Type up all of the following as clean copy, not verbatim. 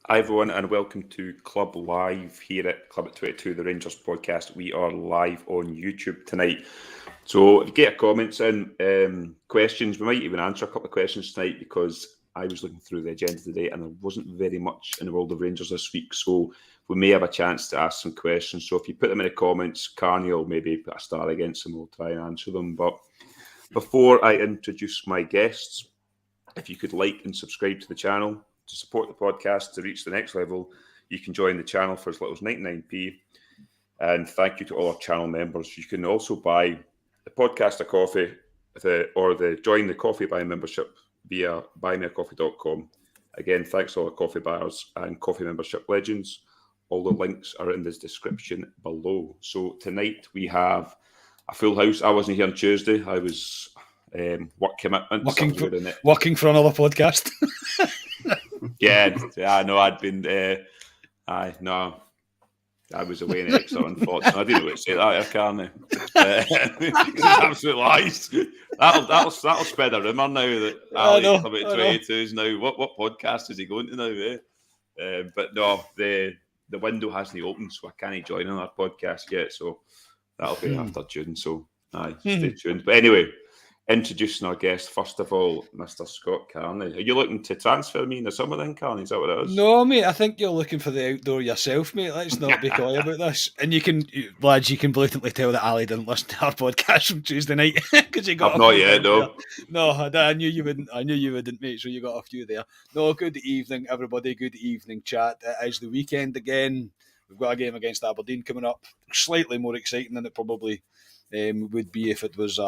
Hi everyone and welcome to Club Live here at Club at 22, the Rangers podcast. We are live on YouTube tonight. So if you get your comments in, questions, we might even answer a couple of questions tonight because I was looking through the agenda today and there wasn't very much in the world of Rangers this week. So we may have a chance to ask some questions. So if you put them in the comments, Carney will maybe put a star against them. We'll try and answer them. But before I introduce my guests, if you could like and subscribe to the channel, to support the podcast to reach the next level, you can join the channel for as little as 99p. And thank you to all our channel members. You can also buy the podcast a coffee or join the coffee buy membership via buymeacoffee.com. Again, thanks to all the coffee buyers and coffee membership legends. All the links are in the description below. So tonight we have a full house. I wasn't here on Tuesday. I was work commitments. Working for another podcast. Yeah, no, I'd been. I was away in Exeter, unfortunately. I didn't know what to say that, can't I? It's absolute lies. That'll spread a rumour now that Ali Club at 22 is now. What podcast is he going to now? But no, the window hasn't opened, so I can't join on our podcast yet. So that'll be after June. So stay tuned. But anyway, introducing our guest, first of all, Mr. Scott Carney. Are you looking to transfer me in the summer then, Carney? Is that what it is? No, mate, I think you're looking for the outdoor yourself, mate. Let's not be coy about this. And you can blatantly tell that Ali didn't listen to our podcast from Tuesday night because you got. I've not yet, though. No, I knew you wouldn't. I knew you wouldn't, mate. So you got a few there. No, good evening, everybody. Good evening, chat. It is the weekend again. We've got a game against Aberdeen coming up. Slightly more exciting than it probably would be if it was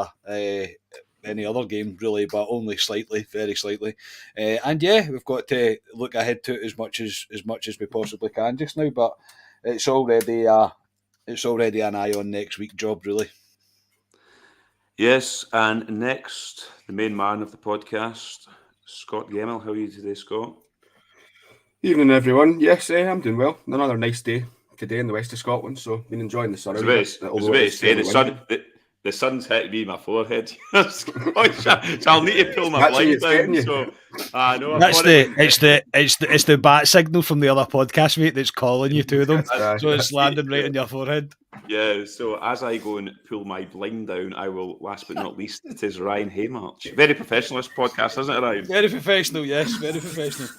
any other game, really, but only slightly, very slightly. And yeah, we've got to look ahead to it as much as we possibly can just now. But it's already an eye on next week job, really. Yes, and next, the main man of the podcast, Scott Gemmell. How are you today, Scott? Evening, everyone. Yes, I'm doing well. Another nice day today in the west of Scotland, so been enjoying the sun. The sun's hitting me in my forehead. So I'll need to pull my blind down. So I know it's the bat signal from the other podcast, mate, that's calling you to them. So it's landing right on your forehead. Yeah, so as I go and pull my blind down, I will, last but not least, it is Ryan Haymarch. Very professional, this podcast, isn't it, Ryan? Very professional, yes, very professional.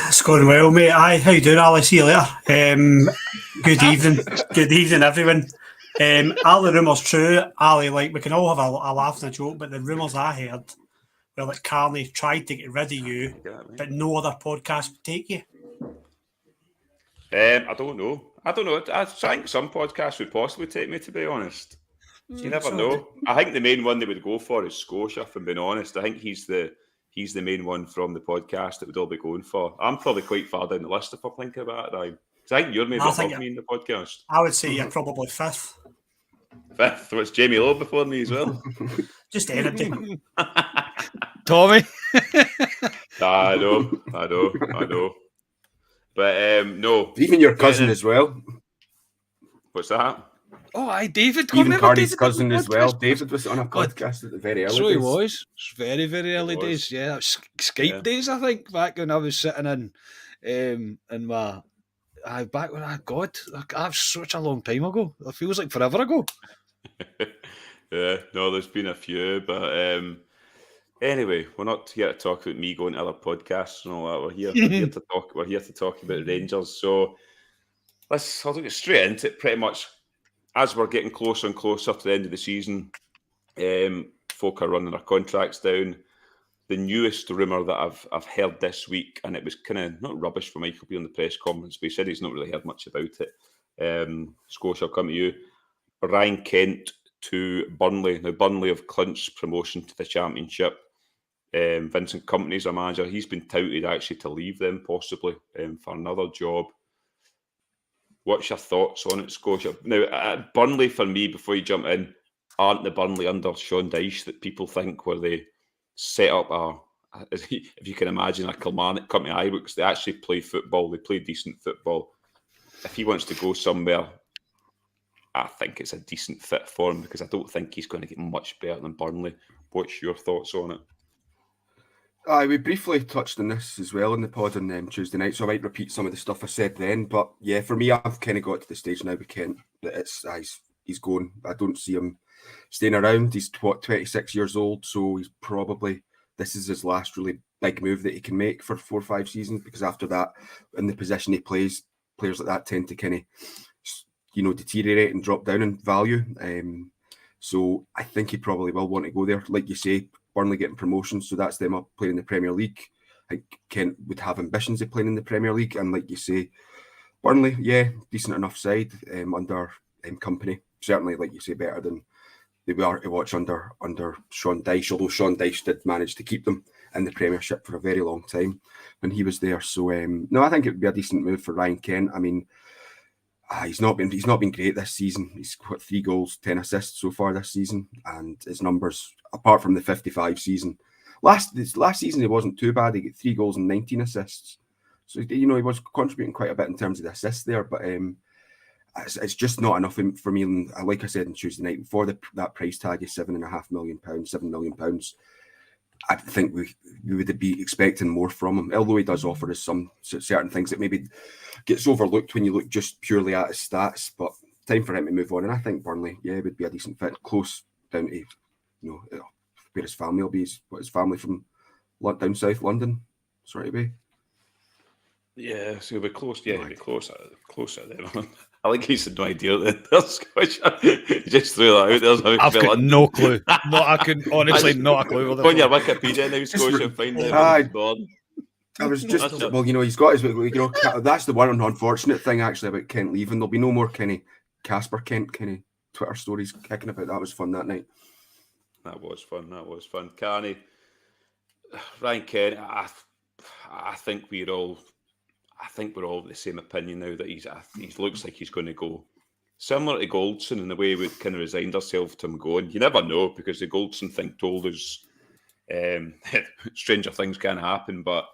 It's going well, mate. Aye, how you doing, Ali? See you later. Good evening, everyone. Are the rumours true? Ali, we can all have a laugh and a joke, but the rumours I heard were that Carney tried to get rid of you, but no other podcast would take you. I don't know. I think some podcasts would possibly take me, to be honest. You never know. I think the main one they would go for is Scotia, if I'm being honest. I think he's the main one from the podcast that would all be going for. I'm probably quite far down the list if I'm thinking about it, Ryan. I think you're maybe above me in the podcast. I would say you're probably fifth. Fifth? What's Jamie Lowe before me as well? Just anybody. Tommy? I know. But no. Even your cousin as well. What's that? Oh, aye, David. Even Carney's cousin as well. David was on a podcast at the very early days. So he was. It's very, very early days. Yeah, Skype days, I think, back when I was sitting in my... back when that's such a long time ago. It feels like forever ago. Yeah, no, there's been a few, but anyway, we're not here to talk about me going to other podcasts and all that. We're here to talk about Rangers. So I'll get straight into it. Pretty much as we're getting closer and closer to the end of the season, folk are running their contracts down. The newest rumour that I've heard this week, and it was kind of not rubbish for Michael B on the press conference, but he said he's not really heard much about it. Scotia, I'll come to you. Ryan Kent to Burnley. Now, Burnley have clinched promotion to the Championship. Vincent Kompany's a manager. He's been touted actually to leave them possibly for another job. What's your thoughts on it, Scotia? Now, Burnley, for me, before you jump in, aren't the Burnley under Sean Dyche that people think where they set up if you can imagine, a Kilmarnock company Ibrox. They actually play football. They play decent football. If he wants to go somewhere, I think it's a decent fit for him because I don't think he's going to get much better than Burnley. What's your thoughts on it? We briefly touched on this as well in the pod on Tuesday night, so I might repeat some of the stuff I said then. But yeah, for me, I've kind of got to the stage now with Kent that he's going. I don't see him staying around. He's 26 years old, so he's probably, this is his last really big move that he can make for 4 or 5 seasons, because after that, in the position he plays, players like that tend to kind of, deteriorate and drop down in value. So I think he probably will want to go there. Like you say, Burnley getting promotions, so that's them up playing in the Premier League. I think Kent would have ambitions of playing in the Premier League, and like you say, Burnley, yeah, decent enough side under Company. Certainly, like you say, better than they were to watch under Sean Dyche, although Sean Dyche did manage to keep them in the Premiership for a very long time when he was there. So no, I think it would be a decent move for Ryan Kent. I mean, he's not been great this season. He's got 3 goals, 10 assists so far this season, and his numbers, apart from the 55 season, last season he wasn't too bad. He got 3 goals and 19 assists. So he was contributing quite a bit in terms of the assists there, but it's just not enough for me. And like I said on Tuesday night, before that price tag is £7.5 million, £7 million, I think we would be expecting more from him, although he does offer us some certain things that maybe gets overlooked when you look just purely at his stats. But time for him to move on, and I think Burnley, would be a decent fit, close down to where his family will be. His family from down south London, sort of be. Yeah, so he'll be close. Yeah, he'll be closer there. I think he's no idea that they're Scottish. Just threw that out there. I've got no clue. I could honestly not a clue. Go on your Wikipedia now, Scotia, and find out. I was just, he's got his, that's the one unfortunate thing actually about Kent leaving. There'll be no more kind of Casper Kent kind of Twitter stories kicking about. That was fun that night. That was fun. Carney, Ryan Kent, I think we're all of the same opinion now that he looks like he's going to go similar to Goldson in the way we've kind of resigned ourselves to him going. You never know, because the Goldson thing told us stranger things can happen, but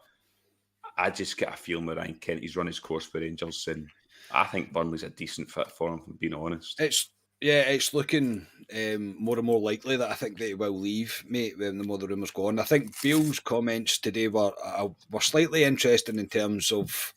I just get a feeling with Ryan Kent, he's run his course for Rangers, and I think Burnley's a decent fit for him, being honest. It's looking more and more likely that I think that he will leave, mate, when the more the rumours go on. I think Beale's comments today were slightly interesting in terms of,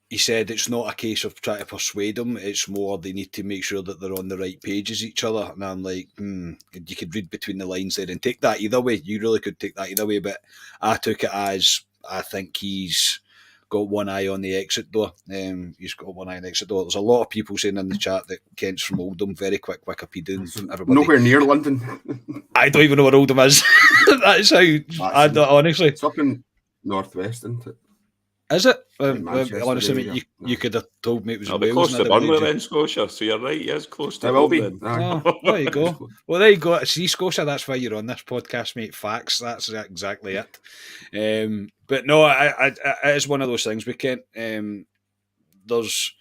he said it's not a case of trying to persuade them, it's more they need to make sure that they're on the right page as each other. And I'm like, you could read between the lines there and take that either way. You really could take that either way, but I took it as, I think he's got one eye on the exit door. He's got one eye on the exit door. There's a lot of people saying in the chat that Kent's from Oldham. Very quick Wikipedia. Everybody. Nowhere near London. I don't even know where Oldham is. That's how. I don't, honestly. It's up in northwest, isn't it? Is it? Honestly, you could have told me it was Wales. Close to Burnley then, Scotia, so you're right, he is close to Burnley. There you go. Well, there you go. See, Scotia, that's why you're on this podcast, mate. Facts, that's exactly it. But no, it is one of those things. We can't. There's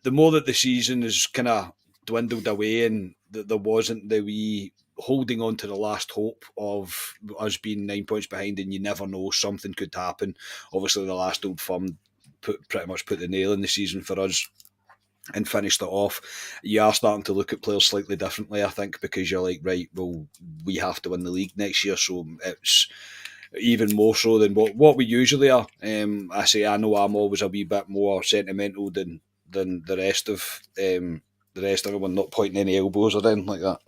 the more that the season is kind of dwindled away, and there wasn't the wee holding on to the last hope of us being 9 points behind, and you never know, something could happen. Obviously, the last Old Firm pretty much put the nail in the season for us and finished it off. You are starting to look at players slightly differently, I think, because you're like, right, well, we have to win the league next year, so it's even more so than what we usually are. I know I'm always a wee bit more sentimental than the rest of everyone, not pointing any elbows or anything like that.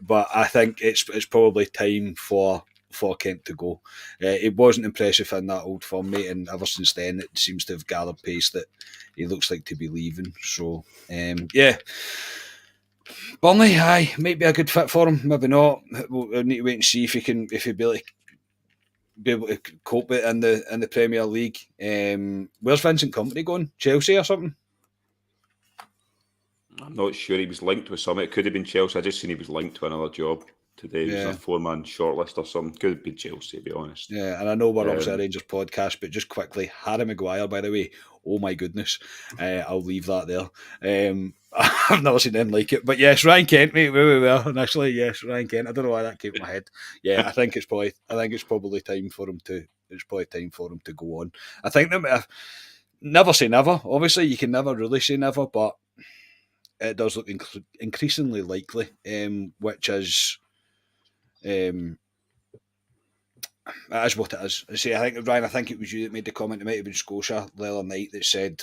But I think it's probably time for Kent to go. It wasn't impressive in that Old Firm, mate, and ever since then it seems to have gathered pace that he looks like to be leaving. So Burnley, might be a good fit for him, maybe not. We'll need to wait and see if he'll be able to cope it in the Premier League. Where's Vincent Kompany going? Chelsea or something? I'm not sure. He was linked with something. It could have been Chelsea. I just seen he was linked to another job today. It was a 4-man shortlist or something. Could have been Chelsea, to be honest. Yeah, and I know we're obviously a Rangers podcast, but just quickly, Harry Maguire, by the way, oh my goodness. I'll leave that there. I've never seen anything like it. But yes, Ryan Kent, mate, very well. And actually, yes, Ryan Kent. I don't know why that came to my head. Yeah, I think it's probably time for him to. It's probably time for him to go on. I think that never say never. Obviously, you can never really say never, but it does look increasingly likely, which is It is what it is. I think, Ryan, I think it was you that made the comment. It might have been Scotia the other night that said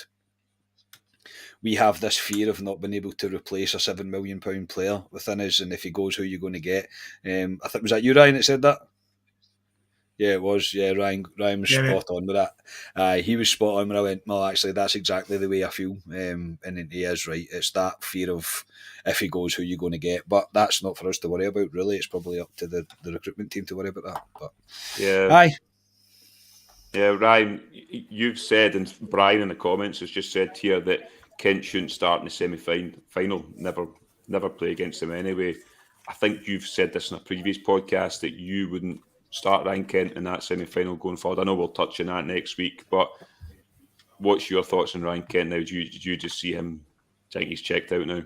we have this fear of not being able to replace a £7 million player within us, and if he goes, who are you going to get? I think, was that you, Ryan, that said that? Yeah, it was. Yeah, Ryan was spot on with that. He was spot on when I went, well, actually, that's exactly the way I feel. And he is right. It's that fear of if he goes, who are you going to get? But that's not for us to worry about, really. It's probably up to the recruitment team to worry about that. But yeah. Yeah, Ryan, you've said, and Brian in the comments has just said here that Kent shouldn't start in the semi-final, never play against them anyway. I think you've said this in a previous podcast that you wouldn't start Ryan Kent in that semi-final going forward. I know we'll touch on that next week, but what's your thoughts on Ryan Kent now? Did you just see him? Do you think he's checked out now?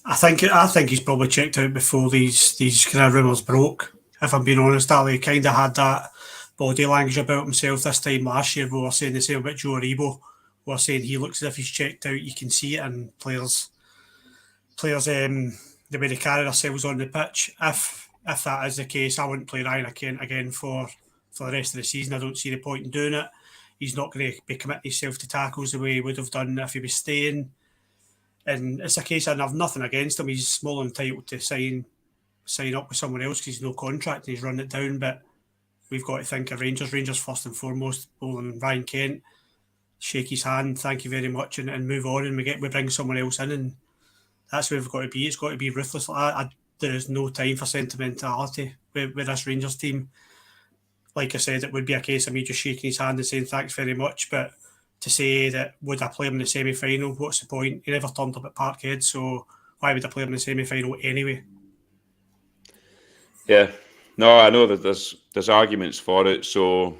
I think he's probably checked out before these kind of rumours broke. If I'm being honest, Ali kind of had that body language about himself this time last year. We were saying the same about Joe Aribo. We were saying he looks as if he's checked out. You can see it in players, the way they carry themselves on the pitch. If that is the case, I wouldn't play Ryan Kent again for the rest of the season. I don't see the point in doing it. He's not going to be committing himself to tackles the way he would have done if he was staying. And it's a case of I've nothing against him. He's more entitled to sign up with someone else because he's no contract and he's run it down. But we've got to think of Rangers first and foremost. Bowling Ryan Kent, shake his hand, thank you very much, and move on. And we bring someone else in, and that's where we've got to be. It's got to be ruthless. There is no time for sentimentality with this Rangers team. Like I said, it would be a case of me just shaking his hand and saying thanks very much. But to say that would I play him in the semi-final, what's the point? He never turned up at Parkhead, so why would I play him in the semi-final anyway? Yeah, no, I know that there's arguments for it. So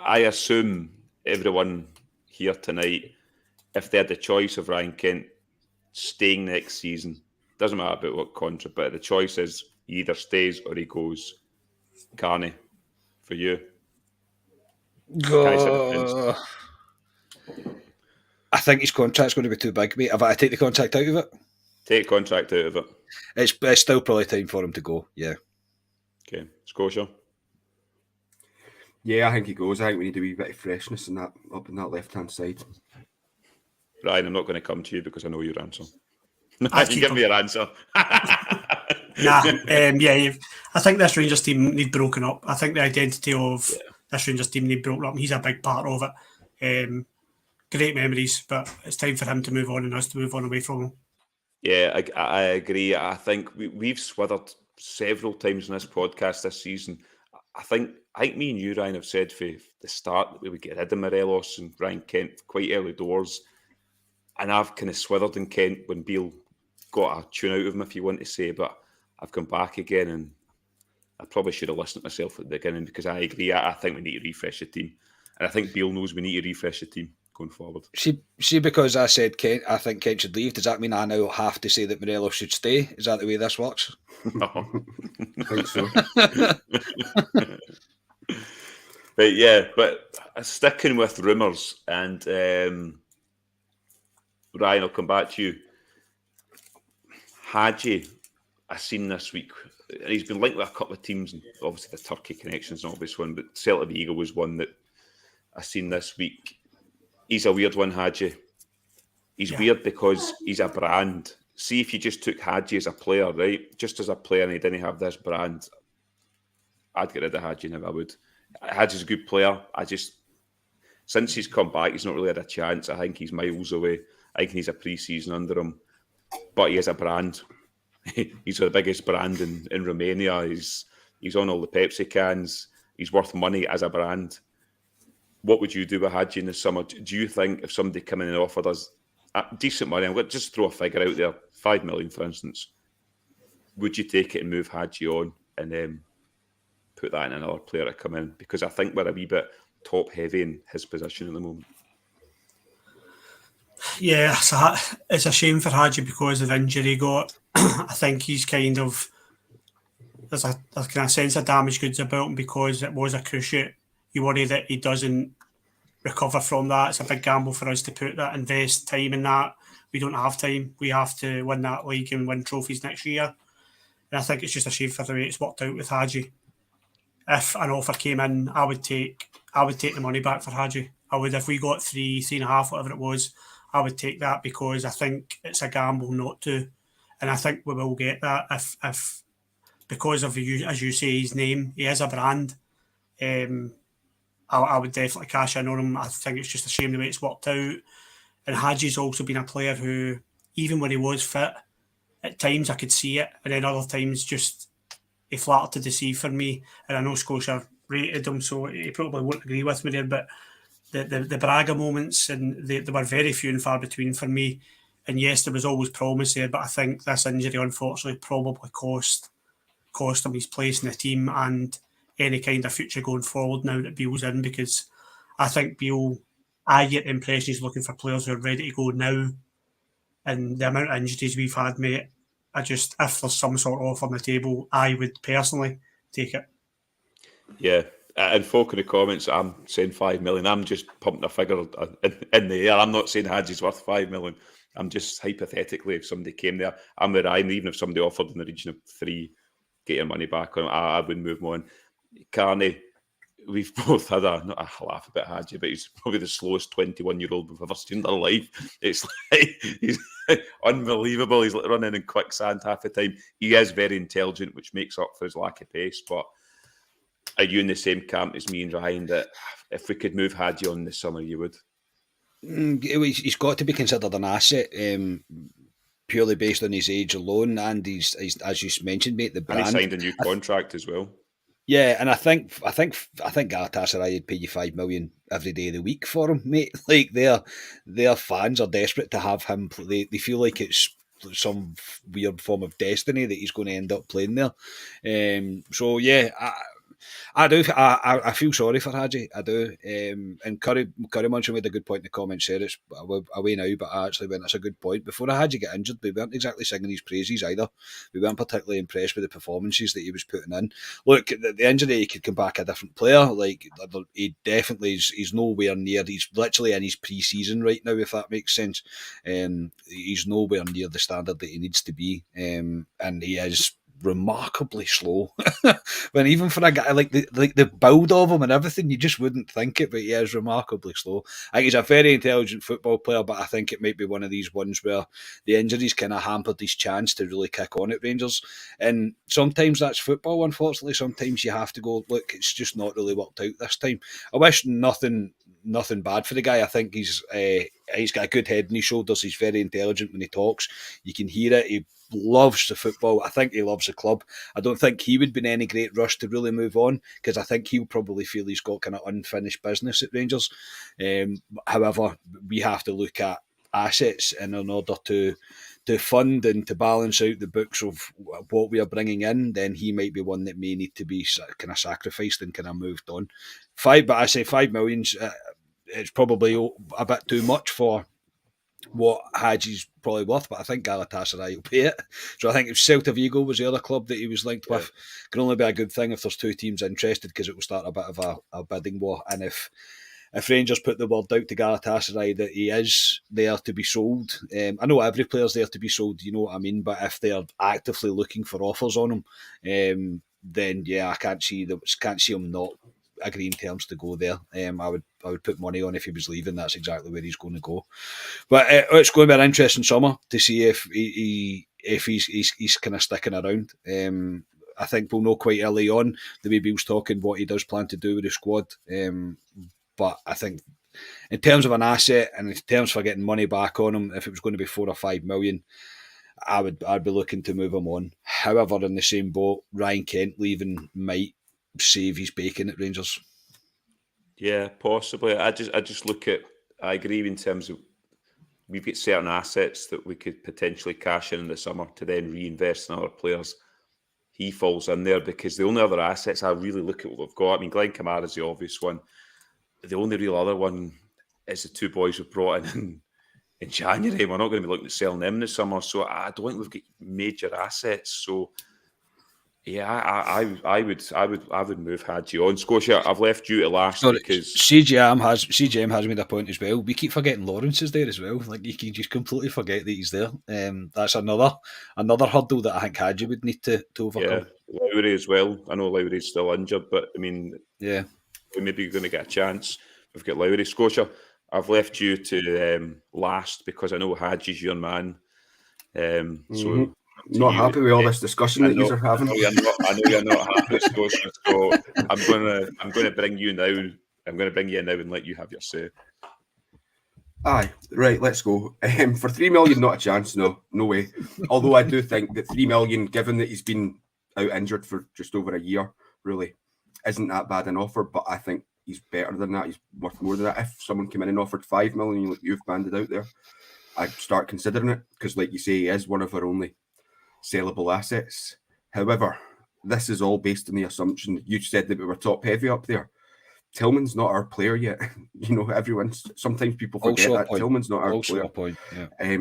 I assume everyone here tonight, if they had the choice of Ryan Kent staying next season, doesn't matter about what contract, but the choice is he either stays or he goes. Carney, for you. I think his contract's going to be too big, mate. Have I take the contract out of it? Take contract out of it. It's still probably time for him to go, yeah. Okay, Scotia. Yeah, I think he goes. I think we need a wee bit of freshness in that up in that left-hand side. Ryan, I'm not going to come to you because I know your answer. I can give me your answer. I think this Rangers team need broken up. I think the identity of this Rangers team need broken up. He's a big part of it. Great memories, but it's time for him to move on and us to move on away from him. Yeah, I agree. I think we've swithered several times in this podcast this season. I think me and you, Ryan, have said from the start that we would get rid of Morelos and Ryan Kent quite early doors. And I've kind of swithered in Kent when Beale got a tune out of him, if you want to say, but I've come back again and I probably should have listened to myself at the beginning because I agree. I think we need to refresh the team. And I think Beale knows we need to refresh the team going forward. See, because I said Kent, I think Kent should leave, does that mean I now have to say that Morelos should stay? Is that the way this works? I think so. But sticking with rumours and Ryan, I'll come back to you. Hadji, I've seen this week, and he's been linked with a couple of teams, and obviously the Turkey connection's an obvious one, but Celtic Vigo was one that I've seen this week. He's a weird one, Hadji. He's weird because he's a brand. See, if you just took Hadji as a player, right? Just as a player and he didn't have this brand, I'd get rid of Hadji now, I would. Hadji's a good player. Since he's come back, he's not really had a chance. I think he's miles away. I think he's a pre-season under him. But he is a brand. He's the biggest brand in Romania. He's on all the Pepsi cans. He's worth money as a brand. What would you do with Hadji in the summer? Do you think if somebody came in and offered us decent money, I'm going to just throw a figure out there, 5 million, for instance, would you take it and move Hadji on and then put that in another player to come in? Because I think we're a wee bit top-heavy in his position at the moment. Yeah, it's a shame for Hadji because of injury he got. I think he's kind of... There's a kind of sense of damaged goods about him because it was a cruciate. You worry that he doesn't recover from that. It's a big gamble for us to invest time in that. We don't have time. We have to win that league and win trophies next year. And I think it's just a shame for the way it's worked out with Hadji. if an offer came in, I would take the money back for Hadji. I would, if we got 3.5, whatever it was, I would take that, because I think it's a gamble not to, and I think we will get that if because of, as you say, his name, he is a brand. I would definitely cash in on him. I think it's just a shame the way it's worked out. And Hadji's also been a player who, even when he was fit, at times I could see it, and then other times just he flattered to deceive for me. And I know Scotia rated him, so he probably won't agree with me there, but the Braga moments, and they were very few and far between for me. And yes, there was always promise there, but I think this injury unfortunately probably cost him his place in the team and any kind of future going forward now that Beale's in, because I think Beale, I get the impression he's looking for players who are ready to go now. And the amount of injuries we've had, mate, if there's some sort of offer on the table, I would personally take it. Yeah. And folk in the comments, I'm saying 5 million. I'm just pumping a figure in the air. I'm not saying Hadji's worth 5 million. I'm just hypothetically, if somebody came there, I'm the Ryan, even if somebody offered in the region of 3, get your money back on him, I wouldn't move him on. Carney, we've both had a laugh about Hadji, but he's probably the slowest 21-year-old we've ever seen in our life. It's like, he's unbelievable. He's like running in quicksand half the time. He is very intelligent, which makes up for his lack of pace. But are you in the same camp as me and Ryan that if we could move Hadji on this summer, you would? He's got to be considered an asset, purely based on his age alone, and he's as you mentioned, mate, the brand. And he signed a new contract as well. Yeah, and I think Galatasaray would pay you 5 million every day of the week for him, mate. Like their fans are desperate to have him. They feel like it's some weird form of destiny that he's going to end up playing there. So yeah, I do. I feel sorry for Hadji. I do. And Curry Munson made a good point in the comments there. It's away now, but I actually went, that's a good point. Before Hadji got injured, we weren't exactly singing his praises either. We weren't particularly impressed with the performances that he was putting in. Look, the injury, he could come back a different player. Like, he definitely is. He's nowhere near. He's literally in his pre-season right now, if that makes sense. He's nowhere near the standard that he needs to be. And he is remarkably slow. When even for a guy like the build of him and everything, you just wouldn't think it, but he is remarkably slow. I think he's a very intelligent football player, but I think it might be one of these ones where the injuries kind of hampered his chance to really kick on at Rangers. And sometimes that's football, unfortunately. Sometimes you have to go, look, it's just not really worked out this time. I wish nothing bad for the guy. I think he's got a good head on his shoulders. He's very intelligent when he talks. You can hear it. He loves the football. I think he loves the club. I don't think he would be in any great rush to really move on, because I think he'll probably feel he's got kind of unfinished business at Rangers. However, we have to look at assets, and in order to fund and to balance out the books of what we are bringing in, then he might be one that may need to be kind of sacrificed and kind of moved on. But I say 5 million, it's probably a bit too much for what Hadji's probably worth, but I think Galatasaray will pay it. So I think if Celta Vigo was the other club that he was linked with, it can only be a good thing if there's two teams interested, because it will start a bit of a bidding war. And if Rangers put the word out to Galatasaray that he is there to be sold, I know every player's there to be sold, you know what I mean, but if they're actively looking for offers on him, then yeah, I can't see him not agreeing terms to go there. I would put money on if he was leaving, that's exactly where he's going to go. But it's going to be an interesting summer to see if he's kind of sticking around. I think we'll know quite early on, the way Bill's talking, what he does plan to do with the squad. But I think in terms of an asset and in terms for getting money back on him, if it was going to be 4 or 5 million, I'd be looking to move him on. However, in the same boat, Ryan Kent leaving might save his bacon at Rangers. Yeah, possibly. I just look at, I agree in terms of we've got certain assets that we could potentially cash in the summer to then reinvest in other players. He falls in there because the only other assets I really look at what we've got. I mean, Glenn Kamara is the obvious one. The only real other one is the two boys we've brought in January. We're not going to be looking at selling them this summer. So I don't think we've got major assets. So Yeah, I would move Hadji on. Scotia, I've left you to last Sorry, because CGM has made a point as well. We keep forgetting Lawrence is there as well. Like you can just completely forget that he's there. That's another hurdle that I think Hadji would need to overcome. Lowry as well. I know Lowry's still injured, but I mean, Yeah. we're maybe going to get a chance. We've got Lowry. Scotia, I've left you to last because I know Hadji's your man. So not happy with all this discussion that you're having. I know you're not happy, Scotia. So I'm gonna bring you now. I'm going to bring you in now and let you have your say. Aye, right, let's go. For 3 million, not a chance, no way. Although I do think that 3 million, given that he's been out injured for just over a year, really isn't that bad an offer. But I think he's better than that. He's worth more than that. If someone came in and offered 5 million, like you've banded out there, I'd start considering it because, like you say, he is one of our only sellable assets. However, this is all based on the assumption that you said that we were top heavy up there. Tillman's not our player yet. You know, sometimes people forget that Tillman's not our player. Point,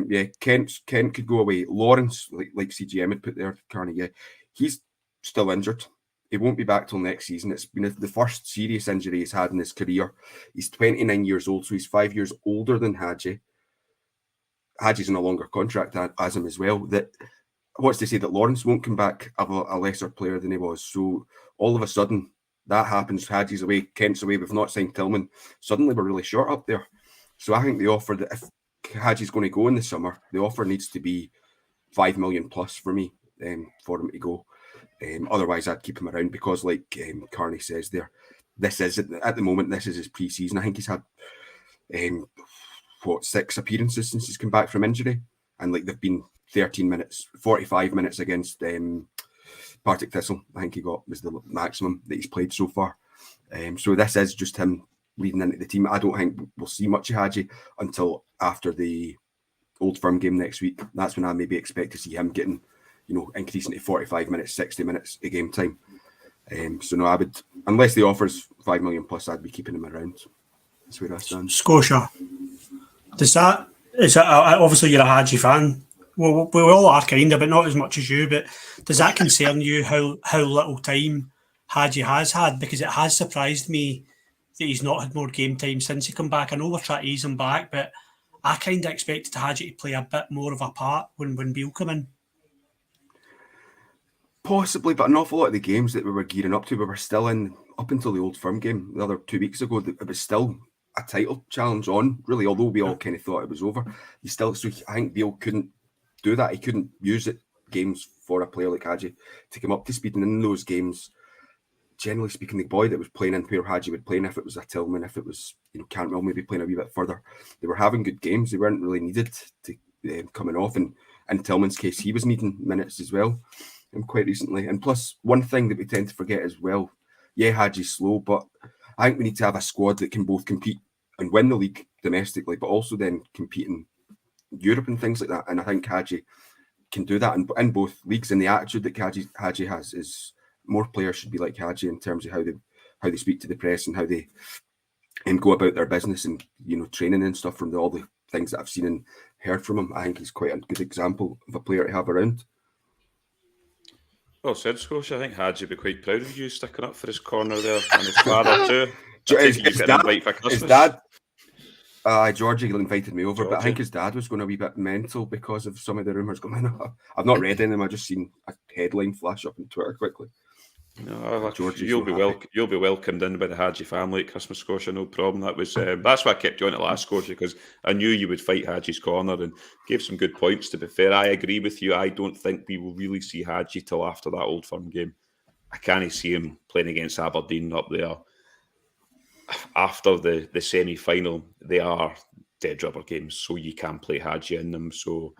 yeah. Kent could go away. Lawrence, like CGM had put there, Carney, he's still injured. He won't be back till next season. It's been the first serious injury he's had in his career. He's 29 years old, so he's 5 years older than Hadji. Hadji's in a longer contract as him as well. What's to say that Lawrence won't come back a lesser player than he was? So all of a sudden, that happens. Hadji's away, Kent's away. We've not signed Tillman. Suddenly, we're really short up there. So I think the offer that if Hadji's going to go in the summer, the offer needs to be 5 million plus for me for him to go. Otherwise, I'd keep him around because, like Carney says there, this is at the moment. This is his pre-season. I think he's had 6 appearances since he's come back from injury, and like they've been 13 minutes, 45 minutes against Partick Thistle. I think was the maximum that he's played so far. So this is just him leading into the team. I don't think we'll see much of Hadji until after the Old Firm game next week. That's when I maybe expect to see him getting, increasing to 45 minutes, 60 minutes a game time. So no, I would, unless the offer's 5 million plus, I'd be keeping him around. That's where I stand. Scotia, is that obviously you're a Hadji fan? Well, we all are kind of, but not as much as you. But does that concern you how little time Hadji has had? Because it has surprised me that he's not had more game time since he come back. I know we're trying to ease him back, but I kind of expected Hadji to play a bit more of a part when Beale come in. Possibly, but an awful lot of the games that we were gearing up to, we were still in up until the Old Firm game the other 2 weeks ago. It was still a title challenge on, really, although we all kind of thought it was over. So I think Beale couldn't do that. He couldn't use it games for a player like Hadji to come up to speed. And in those games, generally speaking, the boy that was playing in where Hadji would play in, if it was a Tillman, if it was Cantwell maybe playing a wee bit further, they were having good games. They weren't really needed to coming off. And in Tillman's case, he was needing minutes as well. Quite recently. And plus, one thing that we tend to forget as well, Hadji's slow, but I think we need to have a squad that can both compete and win the league domestically, but also then compete in Europe and things like that. And I think Hadji can do that in both leagues. And the attitude that Hadji has is more players should be like Hadji in terms of how they speak to the press and how they go about their business and training and stuff. From all the things that I've seen and heard from him, I think he's quite a good example of a player to have around. Well said, Scotia. I think Hadji would be quite proud of you sticking up for his corner there and his father too. His dad, Georgie invited me over, but I think his dad was going a wee bit mental because of some of the rumours going on. I've not read any of them. I've just seen a headline flash up on Twitter quickly. No, you'll be welcomed in by the Hadji family at Christmas, Scotia. No problem. That was that's why I kept you on it last, Scotia, because I knew you would fight Hadji's corner and gave some good points. To be fair, I agree with you. I don't think we will really see Hadji till after that Old Firm game. I can't see him playing against Aberdeen up there after the semi-final. They are dead rubber games, so you can play Hadji in them. So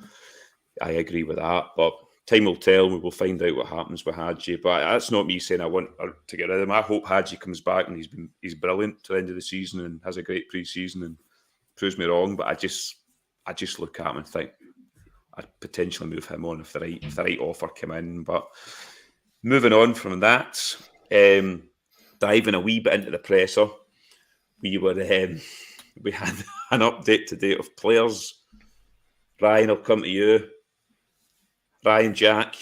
I agree with that, but time will tell. We will find out what happens with Hadji. But that's not me saying I want to get rid of him. I hope Hadji comes back and he's brilliant to the end of the season and has a great pre-season and proves me wrong. But I just look at him and think I'd potentially move him on if the right offer came in. But moving on from that, diving a wee bit into the presser, we had an update today of players. Ryan, I'll come to you. Ryan Jack,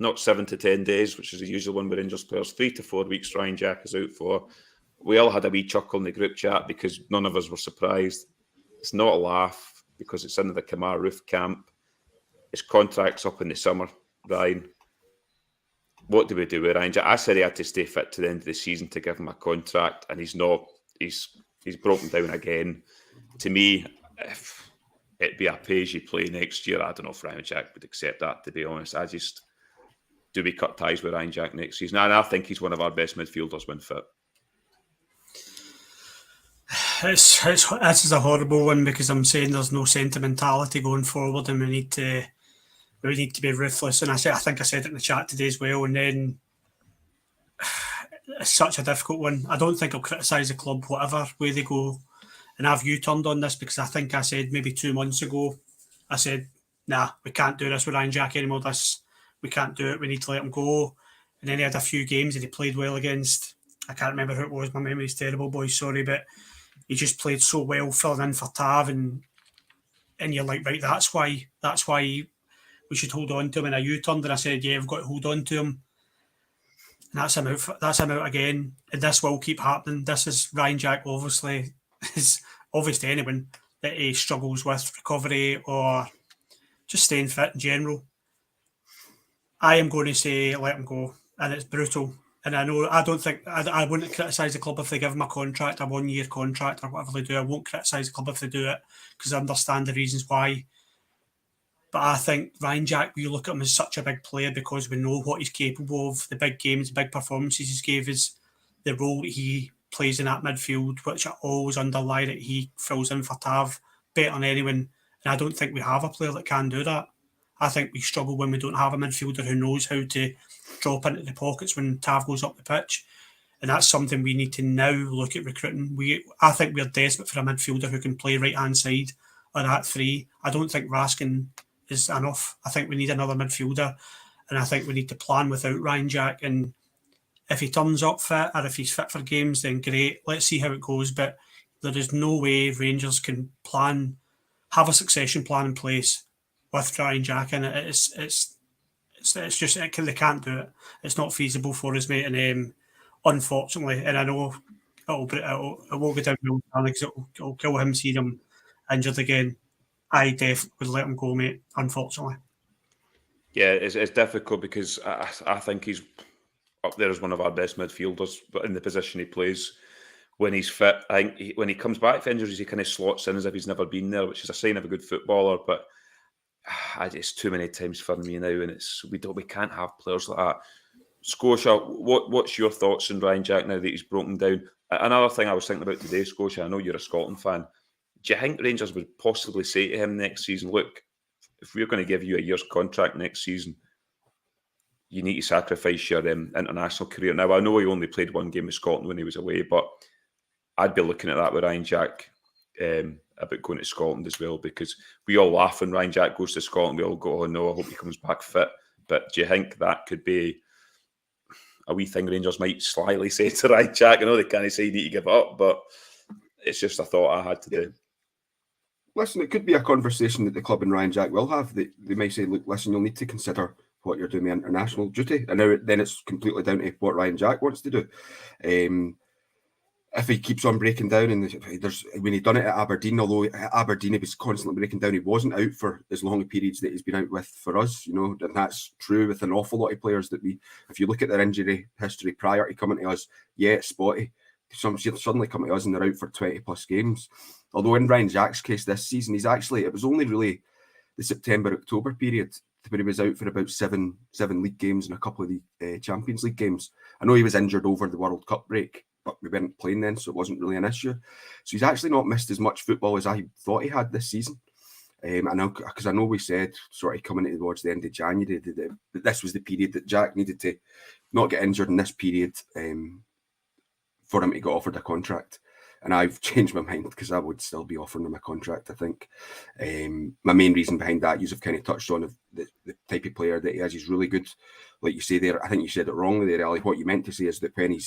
not 7 to 10 days, which is the usual one with Rangers players. 3 to 4 weeks Ryan Jack is out for. We all had a wee chuckle in the group chat because none of us were surprised. It's not a laugh because it's under the Kamar Roof camp. His contract's up in the summer, Ryan. What do we do with Ryan Jack? I said he had to stay fit to the end of the season to give him a contract, and he's not. He's broken down again. To me, if it'd be a pay-as-you-play next year, I don't know if Ryan Jack would accept that, to be honest. Do we cut ties with Ryan Jack next season? And I think he's one of our best midfielders when fit. This is a horrible one because I'm saying there's no sentimentality going forward, and we need to be ruthless. And I think I said it in the chat today as well. And then it's such a difficult one. I don't think I'll criticise the club whatever way they go. And I've U-turned on this because I think I said maybe 2 months ago, I said, nah, we can't do this with Ryan Jack anymore. We can't do it. We need to let him go. And then he had a few games that he played well against. I can't remember who it was. My memory's terrible, boys. Sorry, but he just played so well, filling in for Tav, and you're like, right, that's why we should hold on to him. And I U-turned and I said, yeah, we've got to hold on to him. And that's him out again. And this will keep happening. This is Ryan Jack, obviously. It's obvious to anyone that he struggles with recovery or just staying fit in general. I am going to say let him go, and it's brutal. And I wouldn't criticise the club if they give him a contract, a 1-year contract or whatever they do. I won't criticise the club if they do it because I understand the reasons why. But I think Ryan Jack, we look at him as such a big player because we know what he's capable of, the big games, the big performances he's gave us, the role that he plays in that midfield, which I always underline that he fills in for Tav better than anyone. And I don't think we have a player that can do that. I think we struggle when we don't have a midfielder who knows how to drop into the pockets when Tav goes up the pitch. And that's something we need to now look at recruiting. I think we're desperate for a midfielder who can play right-hand side or at 3. I don't think Raskin is enough. I think we need another midfielder. And I think we need to plan without Ryan Jack. And if he turns up fit or if he's fit for games, then great. Let's see how it goes. But there is no way Rangers can have a succession plan in place with Ryan Jack in it. It's just they can't do it. It's not feasible for us, mate. And unfortunately, and I know it will go down because it'll kill him seeing him injured again. I definitely would let him go, mate. Unfortunately. Yeah, it's difficult because I think he's up there as one of our best midfielders, but in the position he plays when he's fit. I think when he comes back from injuries, he kind of slots in as if he's never been there, which is a sign of a good footballer. But it's too many times for me now, and we can't have players like that. Scotia, what's your thoughts on Ryan Jack now that he's broken down? Another thing I was thinking about today, Scotia, I know you're a Scotland fan. Do you think Rangers would possibly say to him next season, look, if we're going to give you a year's contract next season, you need to sacrifice your international career? Now, I know he only played 1 game with Scotland when he was away, but I'd be looking at that with Ryan Jack about going to Scotland as well, because we all laugh when Ryan Jack goes to Scotland. We all go, oh no, I hope he comes back fit. But do you think that could be a wee thing Rangers might slyly say to Ryan Jack? I know they can't say you need to give up, but it's just a thought I had to do. Listen, it could be a conversation that the club and Ryan Jack will have. They might say, look, listen, you'll need to consider what you're doing with international duty. And now then it's completely down to what Ryan Jack wants to do. If he keeps on breaking down, and when he done it at Aberdeen, although at Aberdeen he was constantly breaking down, he wasn't out for as long periods that he's been out with for us, and that's true with an awful lot of players that if you look at their injury history prior to coming to us, yeah, it's spotty. Some suddenly come to us and they're out for 20 plus games. Although in Ryan Jack's case this season, it was only really the September-October period where he was out for about seven league games and a couple of the Champions League games. I know he was injured over the World Cup break, but we weren't playing then, so it wasn't really an issue. So he's actually not missed as much football as I thought he had this season. Because I know we said sort of coming towards the end of January that this was the period that Jack needed to not get injured in this period for him to get offered a contract. And I've changed my mind because I would still be offering him a contract, I think. My main reason behind that, you've kind of touched on the type of player that he is. He's really good. Like you say there, I think you said it wrongly there, Ali. What you meant to say is that when he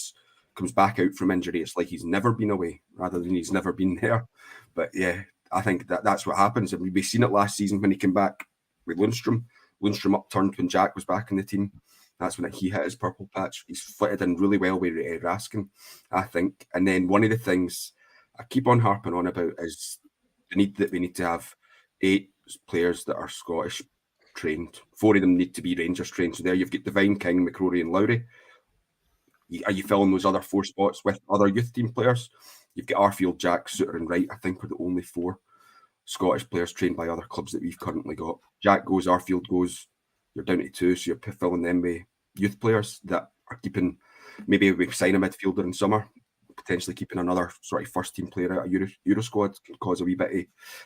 comes back out from injury, it's like he's never been away rather than he's never been there. But yeah, I think that's what happens. And we've seen it last season when he came back with Lundstrom. Lundstrom upturned when Jack was back in the team. That's when he hit his purple patch. He's fitted in really well with Raskin, I think. And then one of the things I keep on harping on about is the need that we need to have 8 players that are Scottish trained. 4 of them need to be Rangers trained. So there you've got Devine, King, McCrory and Lowry. Are you filling those other 4 spots with other youth team players? You've got Arfield, Jack, Suter and Wright. I think are the only 4 Scottish players trained by other clubs that we've currently got. Jack goes, Arfield goes, you're down to 2, so you're filling them with youth players that are keeping, maybe we sign a midfielder in summer, potentially keeping another sort of first team player out of Euro squad can cause a wee bit of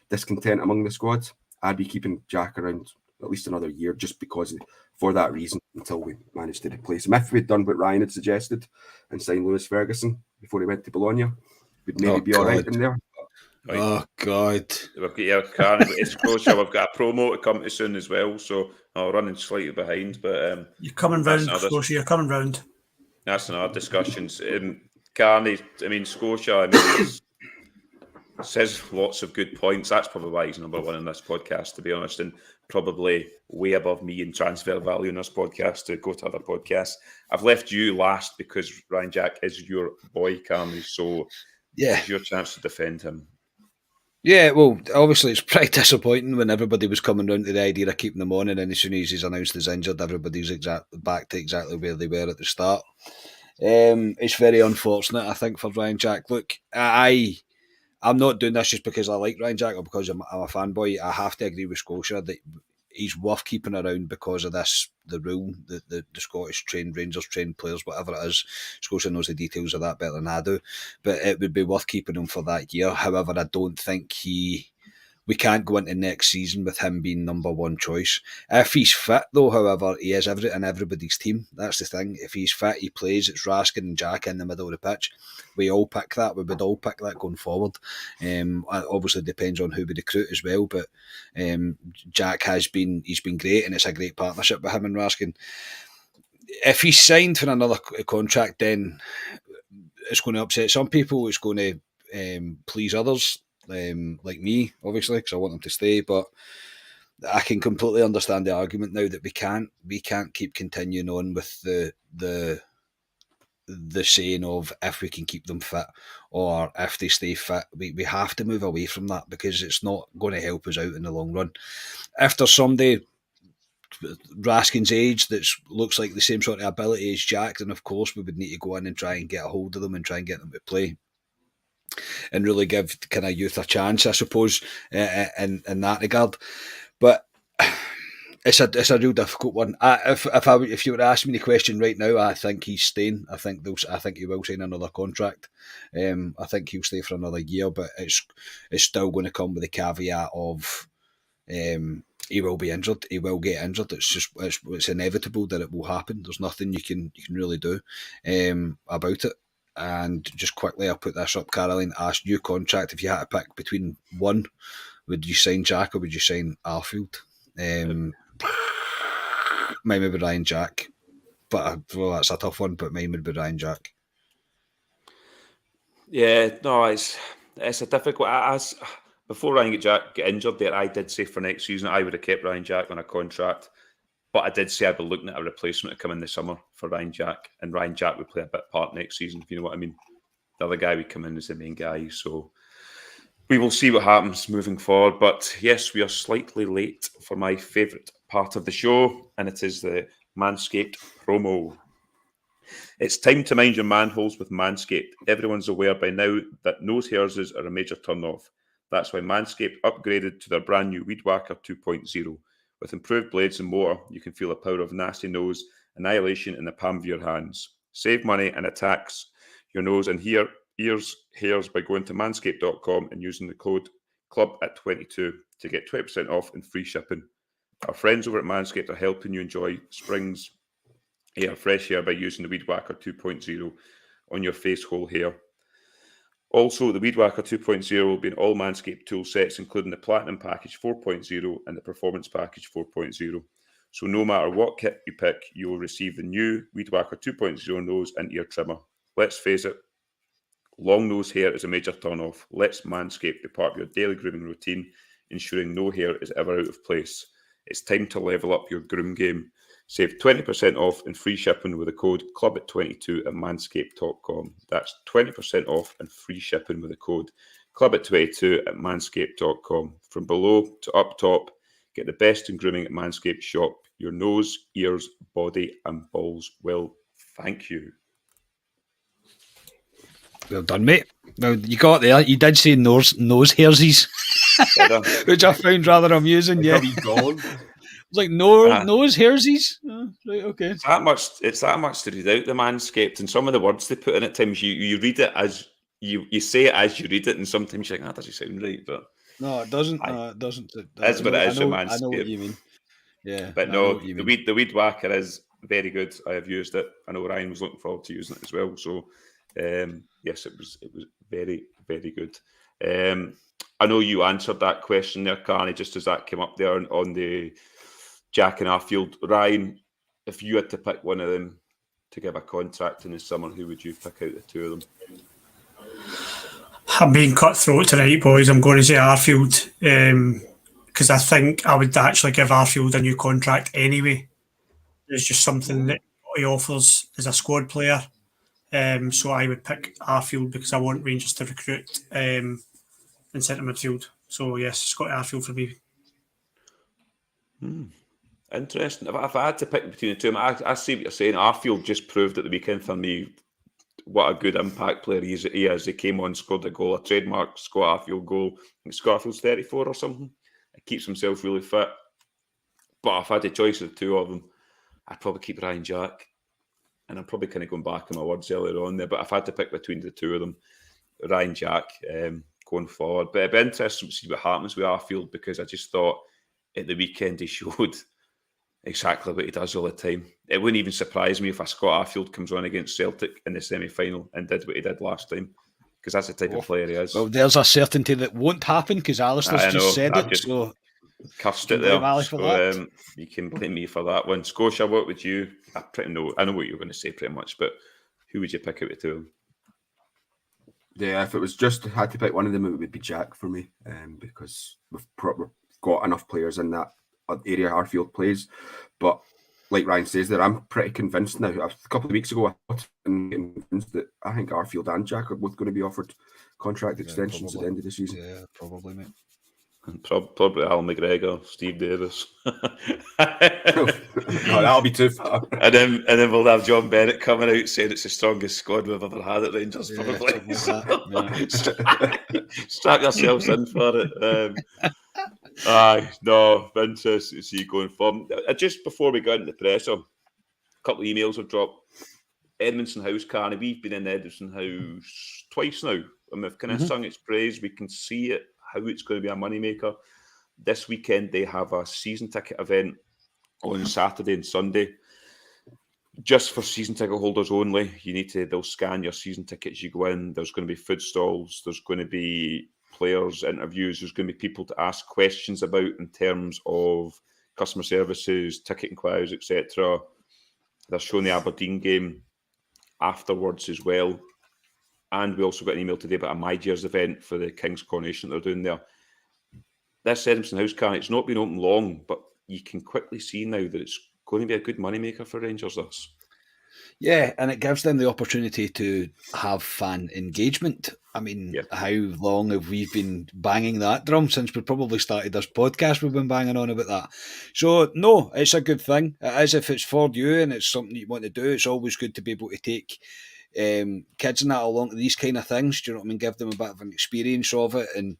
discontent among the squad. I'd be keeping Jack around at least another year just because for that reason until we managed to replace him. If we'd done what Ryan had suggested and signed Lewis Ferguson before he went to Bologna, we'd maybe be all right in there. Right. Oh God! We've got Scotia. We've got a promo to come to soon as well, so I'm running slightly behind. But you're coming round, Scotia. You're coming round. That's another discussions. Carney, Scotia. Says lots of good points. That's probably why he's number 1 in this podcast, to be honest, and probably way above me in transfer value in this podcast to go to other podcasts. I've left you last because Ryan Jack is your boy, Carney. So it's your chance to defend him. Yeah, well, obviously it's pretty disappointing when everybody was coming round to the idea of keeping him on, and then as soon as he's announced he's injured, everybody's back to exactly where they were at the start. It's very unfortunate, I think, for Ryan Jack. Look, I'm not doing this just because I like Ryan Jack or because I'm a fanboy. I have to agree with Scotia that he's worth keeping around because of this, the rule, the Scottish trained, Rangers trained players, whatever it is. Scotia knows the details of that better than I do. But it would be worth keeping him for that year. However, I don't think we can't go into next season with him being number 1 choice. If he's fit, though, however, he is in everybody's team. That's the thing. If he's fit, he plays. It's Raskin and Jack in the middle of the pitch. We all pick that. We would all pick that going forward. Obviously, depends on who we recruit as well. But Jack he's been great, and it's a great partnership with him and Raskin. If he's signed for another contract, then it's going to upset some people. It's going to please others. Like me, obviously, because I want them to stay, but I can completely understand the argument now that we can't keep continuing on with the saying of if we can keep them fit or if they stay fit. We have to move away from that because it's not going to help us out in the long run. If there's somebody Raskin's age that looks like the same sort of ability as Jack, then of course we would need to go in and try and get a hold of them and try and get them to play and really give kind of youth a chance, I suppose, in that regard. But it's a real difficult one. If you were to ask me the question right now, I think he's staying. I think he will sign another contract. I think he'll stay for another year, but it's still going to come with the caveat of he will be injured. He will get injured. It's inevitable that it will happen. There's nothing you can really do about it. And just quickly, I'll put this up, Caroline. Asked new contract. If you had to pick between one, would you sign Jack or would you sign Arfield? Mine would be Ryan Jack, but that's a tough one. But mine would be Ryan Jack. Yeah, no, it's a difficult. Before Ryan Jack get injured, there I did say for next season I would have kept Ryan Jack on a contract. But I did say I'd be looking at a replacement to come in the summer for Ryan Jack, and Ryan Jack would play a bit part next season, if you know what I mean. The other guy would come in as the main guy, so we will see what happens moving forward. But yes, we are slightly late for my favourite part of the show, and it is the Manscaped promo. It's time to mind your manholes with Manscaped. Everyone's aware by now that nose hairs are a major turn-off. That's why Manscaped upgraded to their brand new Weed Whacker 2.0. With improved blades and motor, you can feel the power of nasty nose annihilation in the palm of your hands. Save money and attacks your nose and ears hairs by going to manscaped.com and using the code CLUB@22 to get 20% off and free shipping. Our friends over at Manscaped are helping you enjoy spring's fresh hair by using the Weed Whacker 2.0 on your face hole hair. Also, the Weed Whacker 2.0 will be in all Manscaped tool sets, including the Platinum Package 4.0 and the Performance Package 4.0. So no matter what kit you pick, you will receive the new Weed Whacker 2.0 nose and ear trimmer. Let's face it, long nose hair is a major turn-off. Let's Manscaped be part of your daily grooming routine, ensuring no hair is ever out of place. It's time to level up your groom game. Save 20% off and free shipping with the code CLUB22 at manscaped.com. That's 20% off and free shipping with the code CLUB22 at manscaped.com. From below to up top, get the best in grooming at Manscaped shop. Your nose, ears, body and balls will thank you. Well done, mate. Well, you got there. You did say nose hairsies, which I found rather amusing. Yeah, it's like nose hairsies. Right, okay. It's that much to read out the Manscaped, and some of the words they put in at times you read it as you say it as you read it, and sometimes you're like, that doesn't sound right, but no, it doesn't. It doesn't. That's what it is. I know what you mean. Yeah, but no, the weed whacker is very good. I have used it. I know Ryan was looking forward to using it as well. So yes, it was very, very good. I know you answered that question there, Carney, just as that came up there on the Jack and Arfield. Ryan, if you had to pick one of them to give a contract in the summer, who would you pick out the two of them? I'm being cutthroat tonight, boys. I'm going to say Arfield because I think I would actually give Arfield a new contract anyway. There's just something that he offers as a squad player. So I would pick Arfield because I want Rangers to recruit in centre midfield. So yes, Scotty Arfield for me. Interesting. If I had to pick between the two, I see what you're saying. Arfield just proved at the weekend for me what a good impact player he is. He came on, scored a goal, a trademark Scott Arfield goal. I think Scott Arfield's 34 or something. He keeps himself really fit. But if I had a choice of the two of them, I'd probably keep Ryan Jack. And I'm probably kind of going back on my words earlier on there, but if I had to pick between the two of them, Ryan Jack going forward. But it'd be interesting to see what happens with Arfield, because I just thought at the weekend he showed exactly what he does all the time. It wouldn't even surprise me if a Scott Arfield comes on against Celtic in the semi-final and did what he did last time, because that's the type of player he is. Well, there's a certainty that won't happen because Alistair's just said it. So cursed it there. So, you can blame me for that one. Scotia, what would you? I know what you're going to say pretty much, but who would you pick out of two of them? Yeah, if it was just had to pick one of them, it would be Jack for me, because we've got enough players in that area Arfield plays. But like Ryan says there, I'm pretty convinced now. A couple of weeks ago, I was convinced that I think Arfield and Jack are both going to be offered contract extensions at the end of the season. Yeah, probably, mate. And probably Al McGregor, Steve Davis. No, that'll be too far. And then we'll have John Bennett coming out saying it's the strongest squad we've ever had at Rangers. Yeah, probably. Like Strap yourselves in for it. No, interesting to see you going forward. Just before we go into the presser, a couple of emails have dropped. Edmiston House, Carney. We've been in Edmiston House twice now, and we've kind of sung its praise. We can see it, how it's going to be a moneymaker. This weekend, they have a season ticket event on Saturday and Sunday, just for season ticket holders only. They'll scan your season tickets, you go in, there's going to be food stalls, there's going to be players' interviews, there's going to be people to ask questions about in terms of customer services, ticket inquiries, etc. They're showing the Aberdeen game afterwards as well. And we also got an email today about a My Gears event for the King's Coronation they're doing there. This Edmiston House, Carney, it's not been open long, but you can quickly see now that it's going to be a good moneymaker for Rangers, this. Yeah, and it gives them the opportunity to have fan engagement. I mean, How long have we been banging that drum? Since we probably started this podcast, we've been banging on about that. So, no, it's a good thing. It is if it's for you and it's something you want to do. It's always good to be able to take kids and that along to these kind of things. Do you know what I mean? Give them a bit of an experience of it, and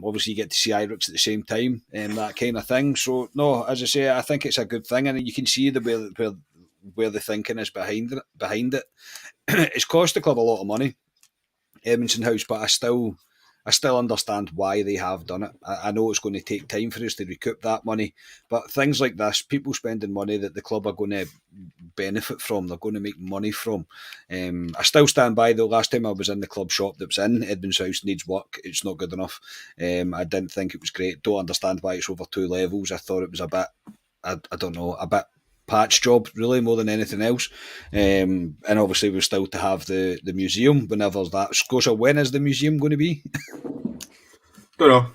obviously you get to see Ibrox at the same time, that kind of thing. So, no, as I say, I think it's a good thing, and you can see the way where the thinking is behind it. It's cost the club a lot of money, Edmiston House, but I still understand why they have done it. I know it's going to take time for us to recoup that money, but things like this, people spending money that the club are going to benefit from, they're going to make money from. I still stand by, though, last time I was in the club shop that was in Edmiston House needs work. It's not good enough. I didn't think it was great. Don't understand why it's over 2 levels. I thought it was a bit, I don't know, a bit patch job, really, more than anything else. And obviously we're still to have the museum whenever that. Scotia, when is the museum going to be? Don't know.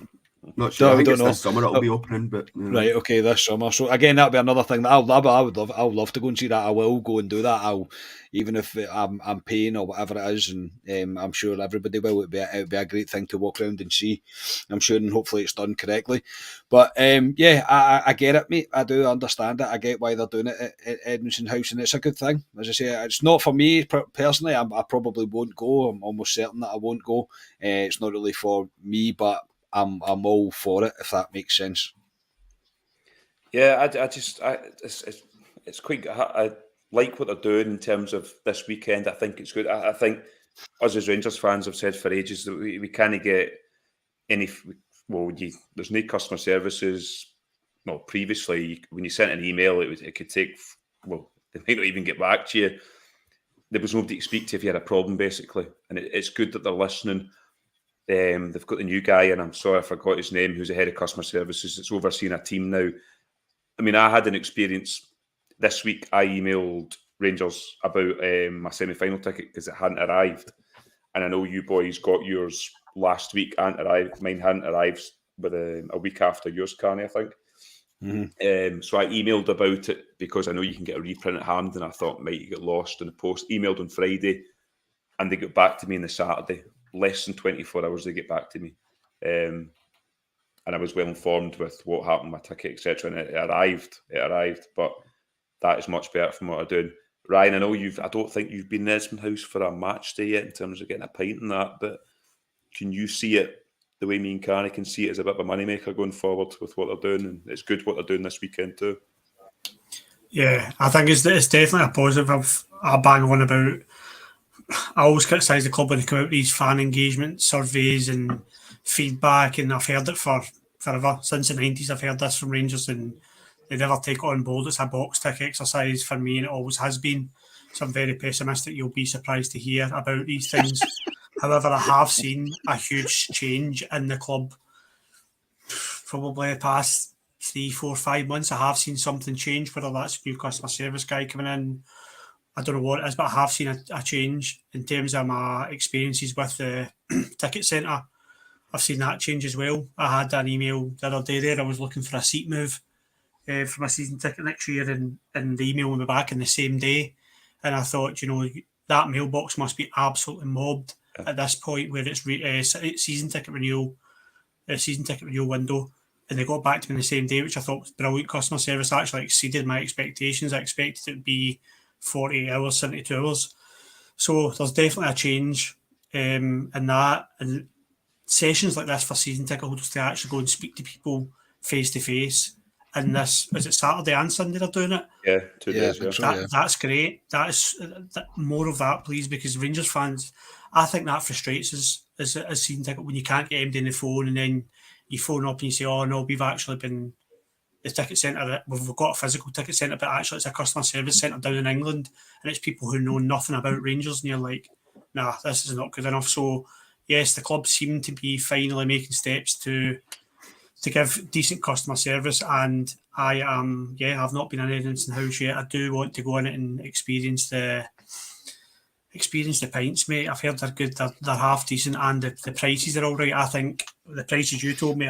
Not sure. No, I we think don't it's know. this summer it'll be opening, but Right, okay, this summer. So again, that'll be another thing that I would love. I would love to go and see that. I will go and do that. Even if I'm paying or whatever it is, and I'm sure everybody will. It'd be a great thing to walk around and see. I'm sure, and hopefully it's done correctly. But yeah, I get it, mate. I do understand it. I get why they're doing it at Edmiston House, and it's a good thing. As I say, it's not for me personally. I probably won't go. I'm almost certain that I won't go. It's not really for me, but I'm all for it, if that makes sense. Yeah, it's quite. I like what they're doing in terms of this weekend. I think it's good. I think us as Rangers fans have said for ages that we can't get any. Well, there's no customer services. Well, previously, when you sent an email, it could take. Well, they might not even get back to you. There was nobody to speak to if you had a problem, basically. And it's good that they're listening. They've got the new guy, and I'm sorry I forgot his name, who's the head of customer services. It's overseeing a team now. I mean, I had an experience this week. I emailed Rangers about my semi-final ticket because it hadn't arrived. And I know you boys got yours last week, hadn't arrived. Mine hadn't arrived with a week after yours, Carney, I think. Mm-hmm. So I emailed about it because I know you can get a reprint at hand, and I thought might you get lost in the post. Emailed on Friday, and they got back to me on the Saturday. Less than 24 hours they get back to me. And I was well informed with what happened with my ticket, etc. And it arrived. But that is much better from what I'm doing. Ryan, I know I don't think you've been in Edmiston House for a match day yet in terms of getting a pint and that, but can you see it the way me and Carney can see it as a bit of a moneymaker going forward with what they're doing? And it's good what they're doing this weekend too. Yeah, I think it's definitely a positive. I bang on about. I always criticise the club when they come out with these fan engagement surveys and feedback, and I've heard it for forever. Since the 90s, I've heard this from Rangers, and they never take it on board. It's a box tick exercise for me, and it always has been. So I'm very pessimistic. You'll be surprised to hear about these things. However, I have seen a huge change in the club probably the past 3, 4, 5 months. I have seen something change, whether that's a new customer service guy coming in. I don't know what it is, but I have seen a change in terms of my experiences with the ticket centre. I've seen that change as well. I had an email the other day there. I was looking for a seat move for my season ticket next year, and the email went back in the same day. And I thought, that mailbox must be absolutely mobbed at this point where it's season ticket renewal window. And they got back to me in the same day, which I thought was brilliant customer service. Actually exceeded my expectations. I expected it to be 48 hours, 72 hours. So there's definitely a change in that. And sessions like this for season ticket holders to actually go and speak to people face to face. And this, is it Saturday and Sunday they're doing it? Yeah, 2 days. Yeah. That's great. More of that, please, because Rangers fans, I think that frustrates us as season ticket when you can't get anybody on the phone and then you phone up and you say, oh no, we've actually been the ticket centre, we've got a physical ticket centre, but actually it's a customer service centre down in England, and it's people who know nothing about Rangers, and you're like, nah, this is not good enough. So yes, the club seem to be finally making steps to give decent customer service, and I I've not been in Edmiston House yet. I do want to go in it and experience the pints, mate. I've heard they're good, they're half decent, and the prices are all right. I think the prices you told me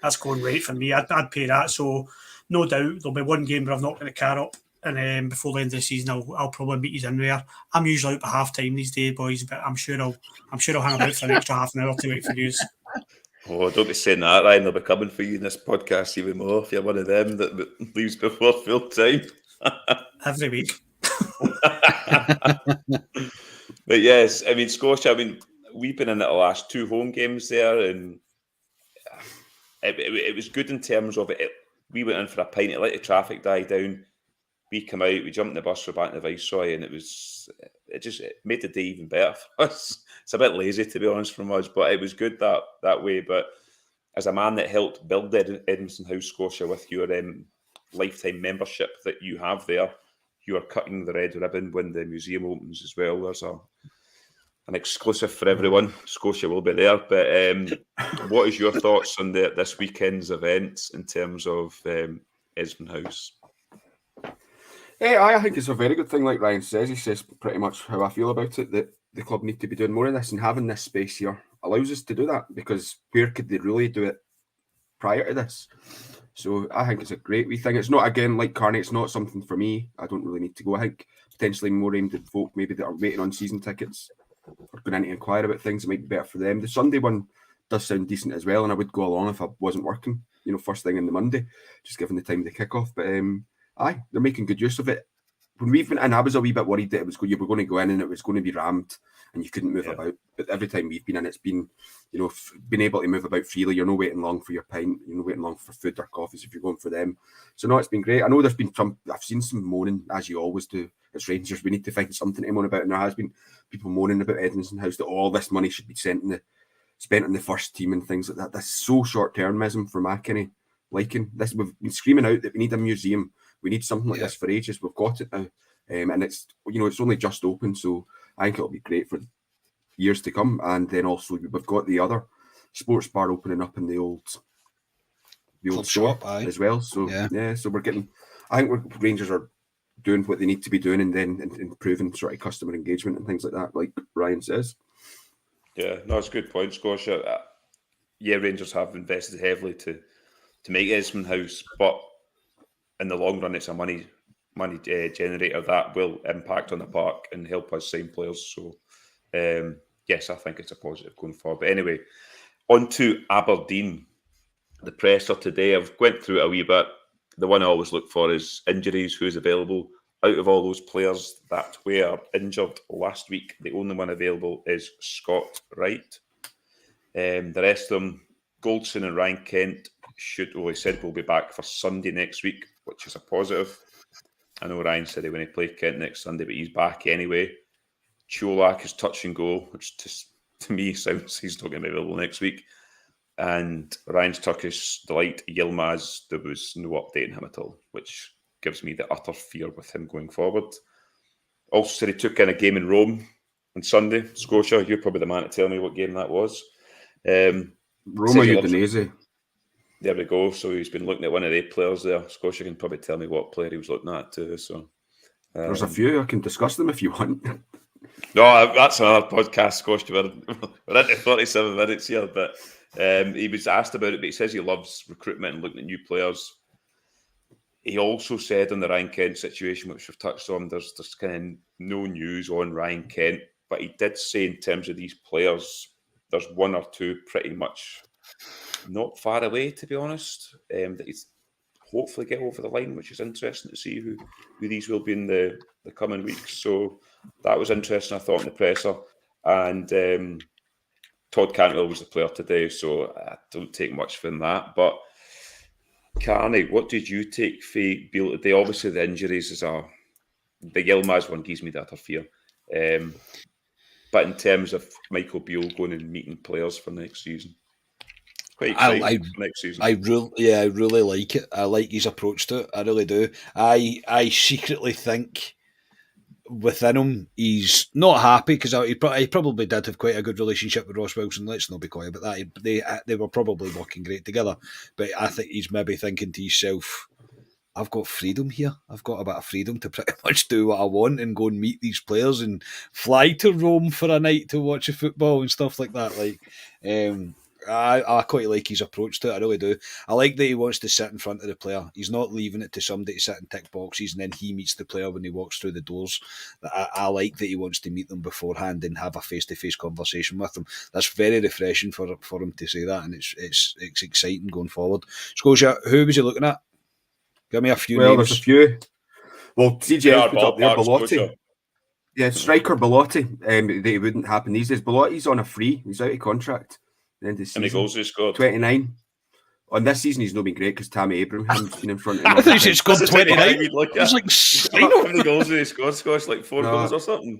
that's going right for me. I'd pay that. So no doubt there'll be one game where I've not got the car up, and before the end of the season I'll probably meet you in there. I'm usually out by half time these days, boys, but I'm sure I'll hang about for an extra half an hour to wait for you. Oh, don't be saying that, Ryan. They'll be coming for you in this podcast even more if you're one of them that leaves before full time. Every week. But yes, I mean, Scotia, we've been in it the last 2 home games there, and it was good in terms of it. We went in for a pint, it let the traffic die down. We come out, we jumped in the bus, we're back in the Viceroy, and it made the day even better for us. It's a bit lazy, to be honest, from us, but it was good that way. But as a man that helped build Edmiston House, Scotia, with your lifetime membership that you have there, you are cutting the red ribbon when the museum opens as well. There's an exclusive for everyone. Scotia will be there. But what is your thoughts on this weekend's events in terms of Edmiston House? I think it's a very good thing, like Ryan says. He says pretty much how I feel about it, that the club need to be doing more of this, and having this space here allows us to do that, because where could they really do it prior to this. So I think it's a great wee thing. It's not, again, like Carney, it's not something for me. I don't really need to go. I think potentially more aimed at folk maybe that are waiting on season tickets or going in to inquire about things. It might be better for them. The Sunday one does sound decent as well, and I would go along if I wasn't working, first thing in the Monday, just given the time of the kickoff. But aye, they're making good use of it. When we went in, I was a wee bit worried that you were going to go in and it was going to be rammed and you couldn't move about. But every time we've been in, it's been, been able to move about freely. You're not waiting long for your pint. You're not waiting long for food or coffees if you're going for them. So no, it's been great. I know there's been I've seen some moaning, as you always do. As Rangers, we need to find something to moan about. And there has been people moaning about Edmiston House that all this money should be spent on the first team and things like that. That's so short-termism for my kind of liking. We've been screaming out that we need a museum. We need something like this for ages. We've got it now. And it's, it's only just open. So I think it'll be great for years to come. And then also we've got the other sports bar opening up in the old store shop, as well. So so I think Rangers are doing what they need to be doing and then improving sort of customer engagement and things like that, like Ryan says. Yeah, no, it's a good point, Scotia. Rangers have invested heavily to make Edmiston House, but in the long run, it's a money generator that will impact on the park and help us sign players. So, yes, I think it's a positive going forward. But anyway, on to Aberdeen. The presser today, I've went through it a wee bit. The one I always look for is injuries, who's available. Out of all those players that were injured last week, the only one available is Scott Wright. The rest of them, Goldson and Ryan Kent, he said will be back for Sunday next week, which is a positive. I know Ryan said he when he played Kent next Sunday, but he's back anyway. Cholak is touch and go, which to me sounds he's not going to be available next week. And Ryan's Turkish delight, Yilmaz, there was no update on him at all, which gives me the utter fear with him going forward. Also said he took in a game in Rome on Sunday. Scotia, you're probably the man to tell me what game that was. Roma Udinese. There we go. So he's been looking at one of the players there. Scotia can probably tell me what player he was looking at too. So there's a few. I can discuss them if you want. No, that's another podcast, Scotia. We're into 37 minutes here, but he was asked about it, but he says he loves recruitment and looking at new players. He also said on the Ryan Kent situation, which we've touched on, there's kind of no news on Ryan Kent, but he did say in terms of these players, there's one or two pretty much not far away, to be honest, that he's hopefully get over the line, which is interesting to see who these will be in the coming weeks. So that was interesting, I thought, in the presser. And Todd Cantwell was the player today, so I don't take much from that. But Carney, what did you take for Beale today? Obviously, the injuries the Yilmaz one gives me the utter fear. But in terms of Michael Beale going and meeting players for next season, quite exciting for next season. I really like it. I like his approach to it. I really do. I secretly think within him he's not happy because he probably did have quite a good relationship with Ross Wilson. Let's not be quiet about that. They were probably working great together. But I think he's maybe thinking to himself, I've got freedom here. I've got a bit of freedom to pretty much do what I want and go and meet these players and fly to Rome for a night to watch a football and stuff like that. I quite like his approach to it. I really do. I like that he wants to sit in front of the player. He's not leaving it to somebody to sit and tick boxes and then he meets the player when he walks through the doors. I like that he wants to meet them beforehand and have a face-to-face conversation with them. That's very refreshing for him to say that, and it's exciting going forward. Scotia, who was he looking at? Give me a few names. There's a few. Well, CJ put up there, Belotti. Yeah, striker Belotti. That wouldn't happen these days. Belotti's on a free. He's out of contract. The end of the season. How many goals has he scored? 29. On this season, he's not been great because Tammy Abraham's been in front of him. I think he's scored 29. It's like, how many goals did he score? Scores like 4 goals or something.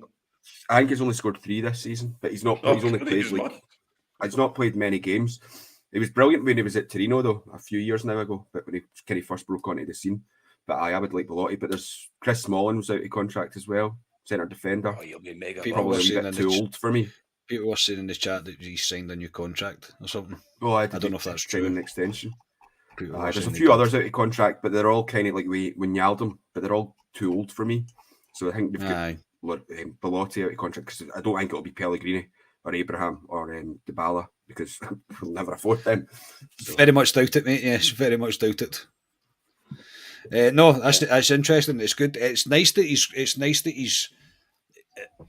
I think he's only scored 3 this season, but he's not. He's only played he's not played many games. He was brilliant when he was at Torino, though, a few years now ago, but when he kind of first broke onto the scene. But I would like Belotti. But there's Chris Smalling was out of contract as well, centre defender. Oh, you'll be mega. Probably a bit too old for me. People were saying in the chat that he signed a new contract or something. Oh, I don't know if that's true. An extension. There's a few others out of contract, but they're all kind of like Wijnaldum, but they're all too old for me. So I think you've got Belotti out of contract because I don't think it'll be Pellegrini. or Abraham or Dybala, because we'll never afford them. So. Very much doubt it, mate. Yes, very much doubt it. No, that's interesting. It's good. It's nice that he's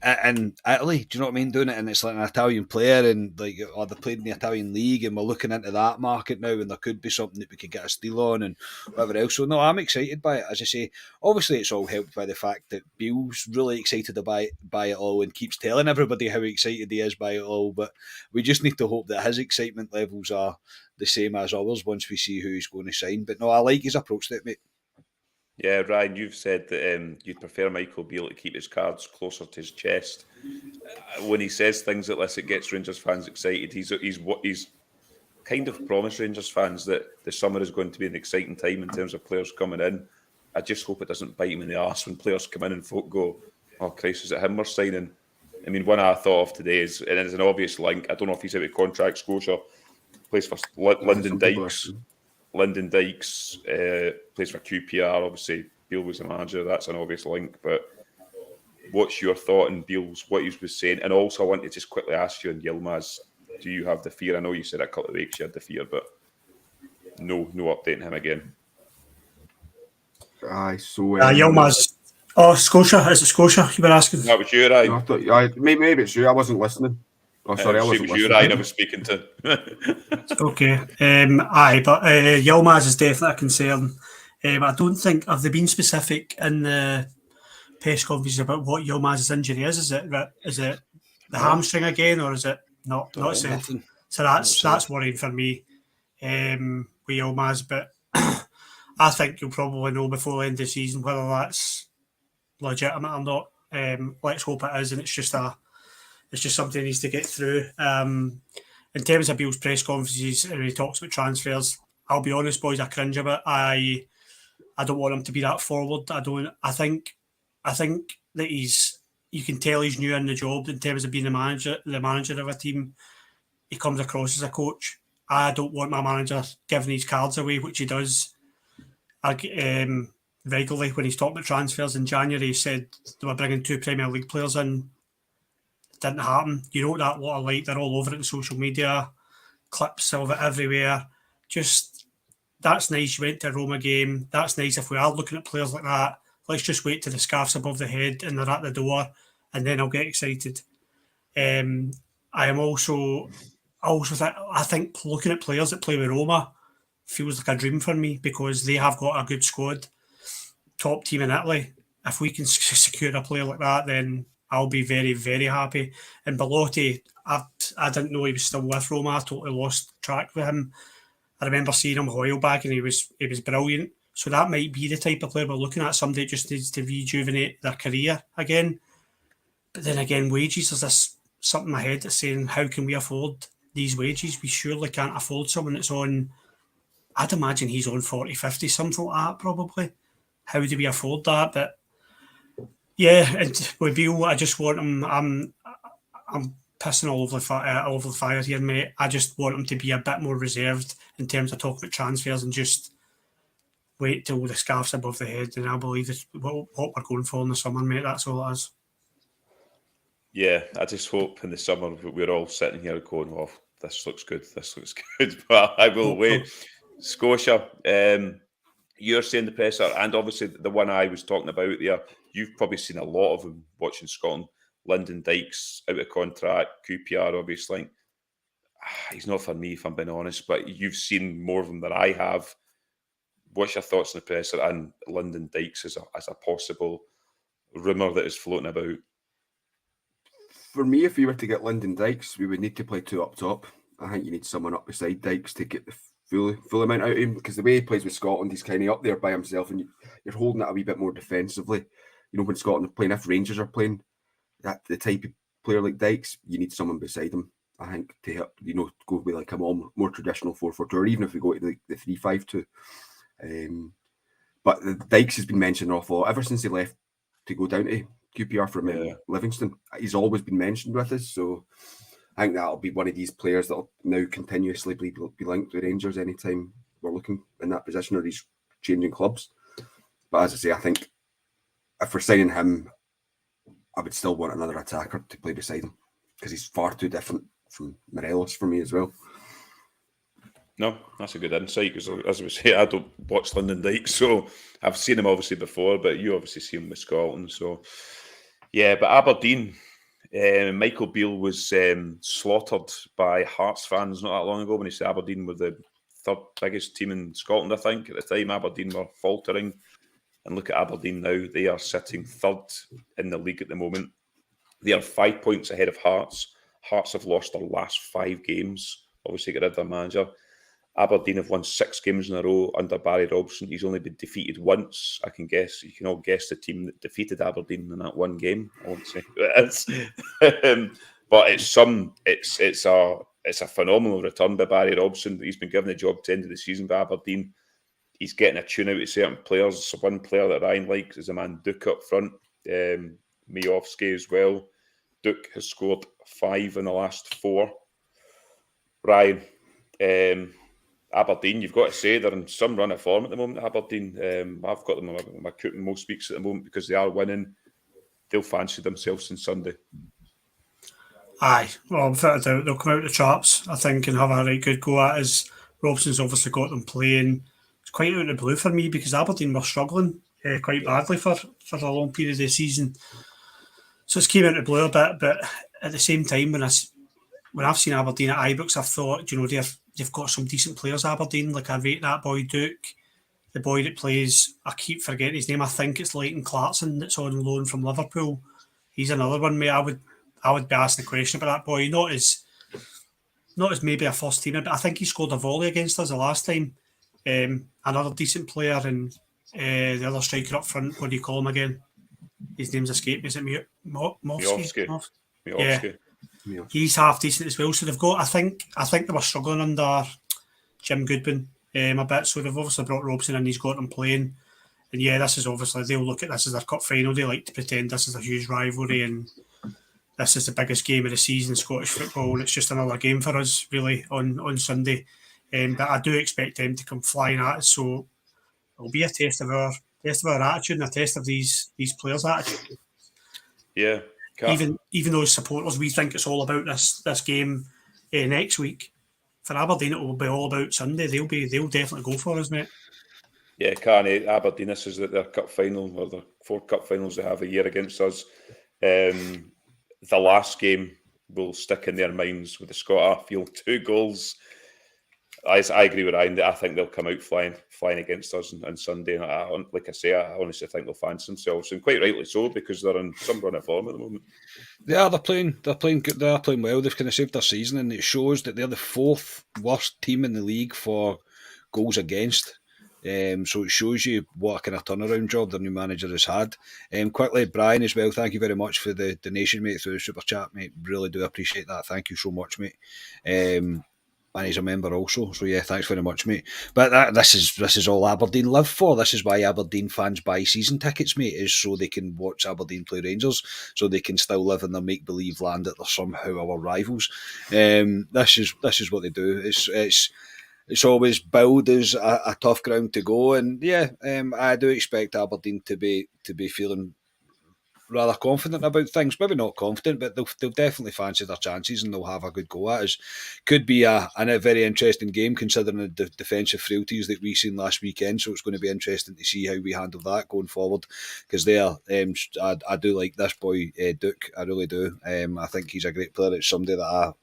in Italy. Do you know what I mean? Doing it, and it's like an Italian player, and like, or they played in the Italian league, and we're looking into that market now, and there could be something that we could get a steal on, and whatever else. So no, I'm excited by it. As I say, obviously it's all helped by the fact that Beale's really excited by it all, and keeps telling everybody how excited he is by it all. But we just need to hope that his excitement levels are the same as ours once we see who he's going to sign. But no, I like his approach to it, mate. Yeah, Ryan, you've said that you'd prefer Michael Beale to keep his cards closer to his chest. When he says things like this, it gets Rangers fans excited. He's kind of promised Rangers fans that the summer is going to be an exciting time in terms of players coming in. I just hope it doesn't bite him in the arse when players come in and folk go, "Oh Christ, is it him we're signing?" I mean, one I thought of today is, and it's an obvious link. I don't know if he's out of contract. Scotia plays for Lyndon Dykes. Lyndon Dykes plays for QPR. Obviously, Beale was the manager. That's an obvious link. But what's your thought on Beale's, what he was saying? And also, I want to just quickly ask you on Yilmaz, do you have the fear? I know you said a couple of weeks you had the fear, but no updating him again. Aye, so... Yilmaz... Scotia. Is it Scotia you were asking? That was you, Ryan. No, maybe it's you. I wasn't listening. Oh, sorry, I wasn't listening. It was you, Ryan, I was speaking to. Okay. Aye, but Yilmaz is definitely a concern. I don't think, have they been specific in the press conferences about what Yilmaz's injury is? Is it the hamstring again, or is it not said? Nothing. So that's worrying for me with Yilmaz, but I think you'll probably know before the end of the season whether that's legitimate or not. Let's hope it is, and it's just something he needs to get through. In terms of Beale's press conferences, and he talks about transfers, I'll be honest, boys, I cringe a bit. I don't want him to be that forward. I think that you can tell he's new in the job in terms of being the manager of a team. He comes across as a coach. I don't want my manager giving his cards away, which he does. Regularly, when he's talking about transfers in January, he said they were bringing 2 Premier League players in. It didn't happen. You know what that lot are like. They're all over it in social media, clips of it everywhere. Just, that's nice. You went to a Roma game. That's nice. If we are looking at players like that, let's just wait till the scarf's above the head and they're at the door, and then I'll get excited. I think looking at players that play with Roma feels like a dream for me, because they have got a good squad. Top team in Italy. If we can secure a player like that, then I'll be very, very happy. And Belotti, I didn't know he was still with Roma. I totally lost track with him. I remember seeing him a while back, and he was brilliant. So that might be the type of player we're looking at. Somebody that just needs to rejuvenate their career again. But then again, wages, there's this something in my head that's saying, how can we afford these wages? We surely can't afford someone that's on, I'd imagine he's on 40, 50, something like that probably. How do we afford that? But yeah, and with Beale, I just want him. I'm pissing all over the fire here, mate. I just want him to be a bit more reserved in terms of talking about transfers, and just wait till the scarf's above the head. And I believe it's what we're going for in the summer, mate. That's all it is. Yeah, I just hope in the summer we're all sitting here going, "Oh, this looks good. This looks good." But I will wait. Scotia. You're saying the presser, and obviously the one I was talking about there, you've probably seen a lot of them watching Scotland. Lyndon Dykes out of contract, QPR obviously. He's not for me, if I'm being honest, but you've seen more of them than I have. What's your thoughts on the presser and Lyndon Dykes as a possible rumour that is floating about? For me, if we were to get Lyndon Dykes, we would need to play 2 up top. I think you need someone up beside Dykes to get the full amount out of him, because the way he plays with Scotland, he's kind of up there by himself, and you're holding it a wee bit more defensively. You know, when Scotland are playing, if Rangers are playing, that the type of player like Dykes, you need someone beside him, I think, to help, go with like a more traditional 4-4-2, or even if we go to the 3-5-2. But the Dykes has been mentioned an awful lot ever since he left to go down to QPR from Livingston. He's always been mentioned with us, so I think that'll be one of these players that'll now continuously be linked with Rangers anytime we're looking in that position, or he's changing clubs. But as I say, I think if we're signing him, I would still want another attacker to play beside him. because he's far too different from Morelos for me as well. No, that's a good insight, because as we say, I don't watch London Dyke, so I've seen him obviously before, but you obviously see him with Scotland. So, yeah, but Aberdeen, Michael Beale was slaughtered by Hearts fans not that long ago when he said Aberdeen were the third biggest team in Scotland, I think. At the time, Aberdeen were faltering. And look at Aberdeen now. They are sitting third in the league at the moment. They are 5 points ahead of Hearts. Hearts have lost their last 5 games. Obviously, got rid of their manager. Aberdeen have won 6 games in a row under Barry Robson. He's only been defeated once. I can guess. You can all guess the team that defeated Aberdeen in that one game. I won't say who it is. But it's a phenomenal return by Barry Robson. He's been given the job to the end of the season by Aberdeen. He's getting a tune out of certain players. One player that Ryan likes is a man Duke up front. Miofsky as well. Duke has scored 5 in the last 4. Ryan, Aberdeen, you've got to say they're in some run of form at the moment. Aberdeen, I've got them on my cooking most weeks at the moment because they are winning. They'll fancy themselves on Sunday. Aye, well, without a doubt, they'll come out the traps, I think, and have a right good go at us. Robson's obviously got them playing. It's quite out of the blue for me because Aberdeen were struggling quite badly for a long period of the season. So it's came out of the blue a bit, but at the same time, when I've seen Aberdeen at Ibrox, I've thought, they've got some decent players, Aberdeen. Like, I rate that boy Duke, the boy that plays, I keep forgetting his name, I think it's Leighton Clarkson that's on loan from Liverpool. He's another one, mate. I would be asking a question about that boy. Not as maybe a first teamer, but I think he scored a volley against us the last time. Another decent player, and the other striker up front, what do you call him again? His name's escaped me. Is it Miofsky? Yeah. He's half decent as well. So they've got, I think they were struggling under Jim Goodwin a bit. So they've obviously brought Robson in, he's got them playing. And yeah, this is obviously, they'll look at this as their cup final. They like to pretend this is a huge rivalry and this is the biggest game of the season in Scottish football, and it's just another game for us, really, on Sunday. But I do expect them to come flying at us, so it'll be a test of our attitude and a test of these players' attitude. Yeah. Even though as supporters we think it's all about this game next week, for Aberdeen it will be all about Sunday. They'll definitely go for us, mate. Yeah, Carney, Aberdeen, this is their cup final, or the 4 cup finals they have a year against us. The last game will stick in their minds with the Scott Arfield 2 goals. I agree with Ryan that I think they'll come out flying against us on Sunday. And like I say, I honestly think they'll fancy themselves, and quite rightly so, because they're in some run of form at the moment. Yeah, they're playing good. They're playing well. They've kind of saved their season, and it shows that they're the 4th worst team in the league for goals against. So it shows you what a kind of turnaround job their new manager has had. Quickly, Brian as well, thank you very much for the donation, mate, through the Super Chat, mate. Really do appreciate that. Thank you so much, mate. And he's a member also, so yeah, thanks very much, mate. But this is all Aberdeen live for. This is why Aberdeen fans buy season tickets, mate, is so they can watch Aberdeen play Rangers, so they can still live in their make-believe land that they're somehow our rivals. This is what they do. It's always billed as a tough ground to go, and yeah, I do expect Aberdeen to be feeling rather confident about things. Maybe not confident, but they'll definitely fancy their chances and they'll have a good go at us. Could be a very interesting game considering the defensive frailties that we seen last weekend. So it's going to be interesting to see how we handle that going forward. Because I do like this boy Duke. I really do. I think he's a great player. It's somebody that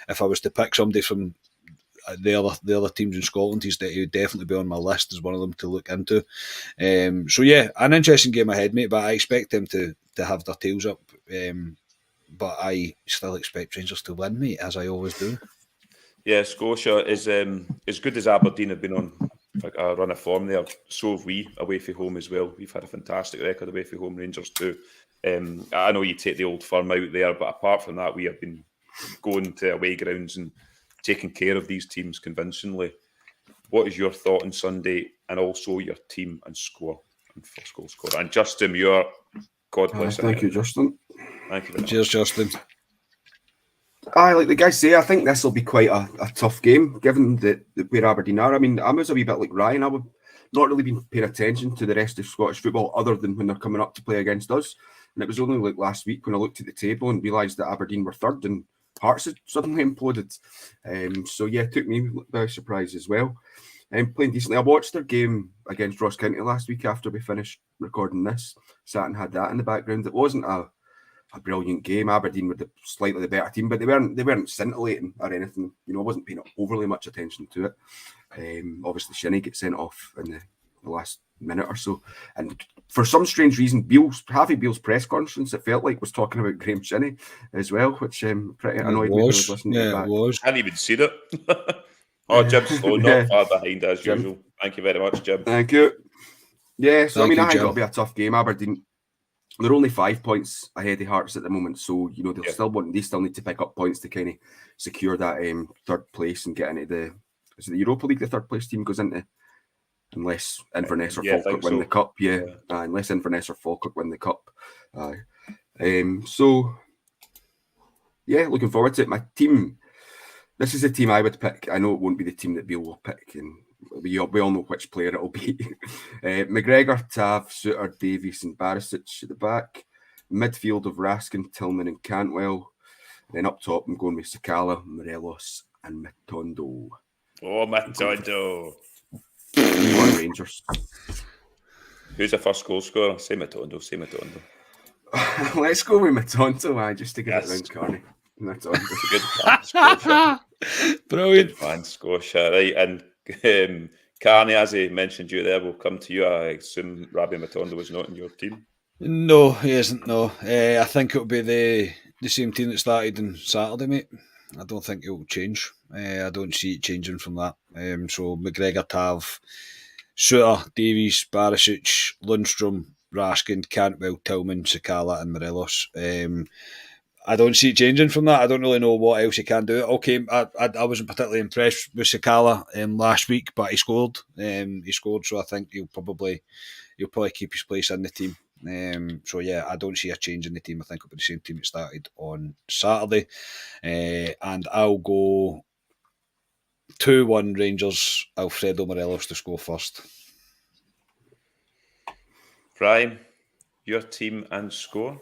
if I was to pick somebody from the other teams in Scotland, he would definitely be on my list as one of them to look into. So yeah, an interesting game ahead, mate, but I expect them to have their tails up, but I still expect Rangers to win, mate, as I always do. Yeah, Scotia is as good as Aberdeen have been on a run of form there. So have we away from home as well. We've had a fantastic record away from home, Rangers too. I know you take the Old Firm out there, but apart from that, we have been going to away grounds and taking care of these teams convincingly. What is your thought on Sunday, and also your team and score and first goal scorer? And Justin Muir, God bless him. Thank you, Justin. Thank you very much. Cheers, Justin. Like the guys say, I think this will be quite a tough game, given that where Aberdeen are. I mean, I was a wee bit like Ryan. I would not really been paying attention to the rest of Scottish football other than when they're coming up to play against us. And it was only like last week when I looked at the table and realised that Aberdeen were third and Hearts had suddenly imploded. So yeah, it took me by surprise as well. Playing decently. I watched their game against Ross County last week after we finished recording this. Sat and had that in the background. It wasn't a brilliant game. Aberdeen were slightly the better team, but they weren't scintillating or anything. I wasn't paying overly much attention to it. Obviously, Shinnie gets sent off in the last minute or so, and for some strange reason, Harvey Beale's press conference, it felt like, was talking about Graham Shinnie as well, which pretty annoyed me when I was listening to that. It was. I hadn't even seen it. Jim Sloan, not far behind as usual. Thank you very much, Jim. Thank you. Yeah, so Thank you, I think Jim. it'll be a tough game. Aberdeen, they're only 5 points ahead of Hearts at the moment, so they still need to pick up points to kind of secure that third place and get into the Europa League. The third place team goes into, unless Inverness or Falkirk win the cup. Unless Inverness or Falkirk win the cup. So yeah, looking forward to it. My team. This is the team I would pick. I know it won't be the team that Beale will pick, and we all know which player it will be. McGregor, Tav, Suter, Davies and Barisic at the back. Midfield of Raskin, Tillman and Cantwell. Then up top, I'm going with Sakala, Morelos and Matondo. Oh, Matondo. 3-1 Rangers. Who's the first goal scorer? Say Matondo. Let's go with Matondo, just to get it round Carney. Matondo. Good fan, Scotia. Brilliant. Good fan, Scotia. Right, and Carney, as he mentioned you there, will come to you. I assume Rabbi Matondo was not in your team. No, he isn't. No, I think it'll be the same team that started on Saturday, mate. I don't think it will change. I don't see it changing from that. So McGregor, Tav, Suter, Davies, Barisic, Lundstrom, Raskin, Cantwell, Tillman, Sakala and Morelos. I don't see it changing from that. I don't really know what else he can do. Okay, I wasn't particularly impressed with Sakala last week, but he scored. So I think he'll probably keep his place in the team. So yeah, I don't see a change in the team. I think it'll be the same team that started on Saturday, and I'll go 2-1 Rangers. Alfredo Morelos to score first. Brian, your team and score?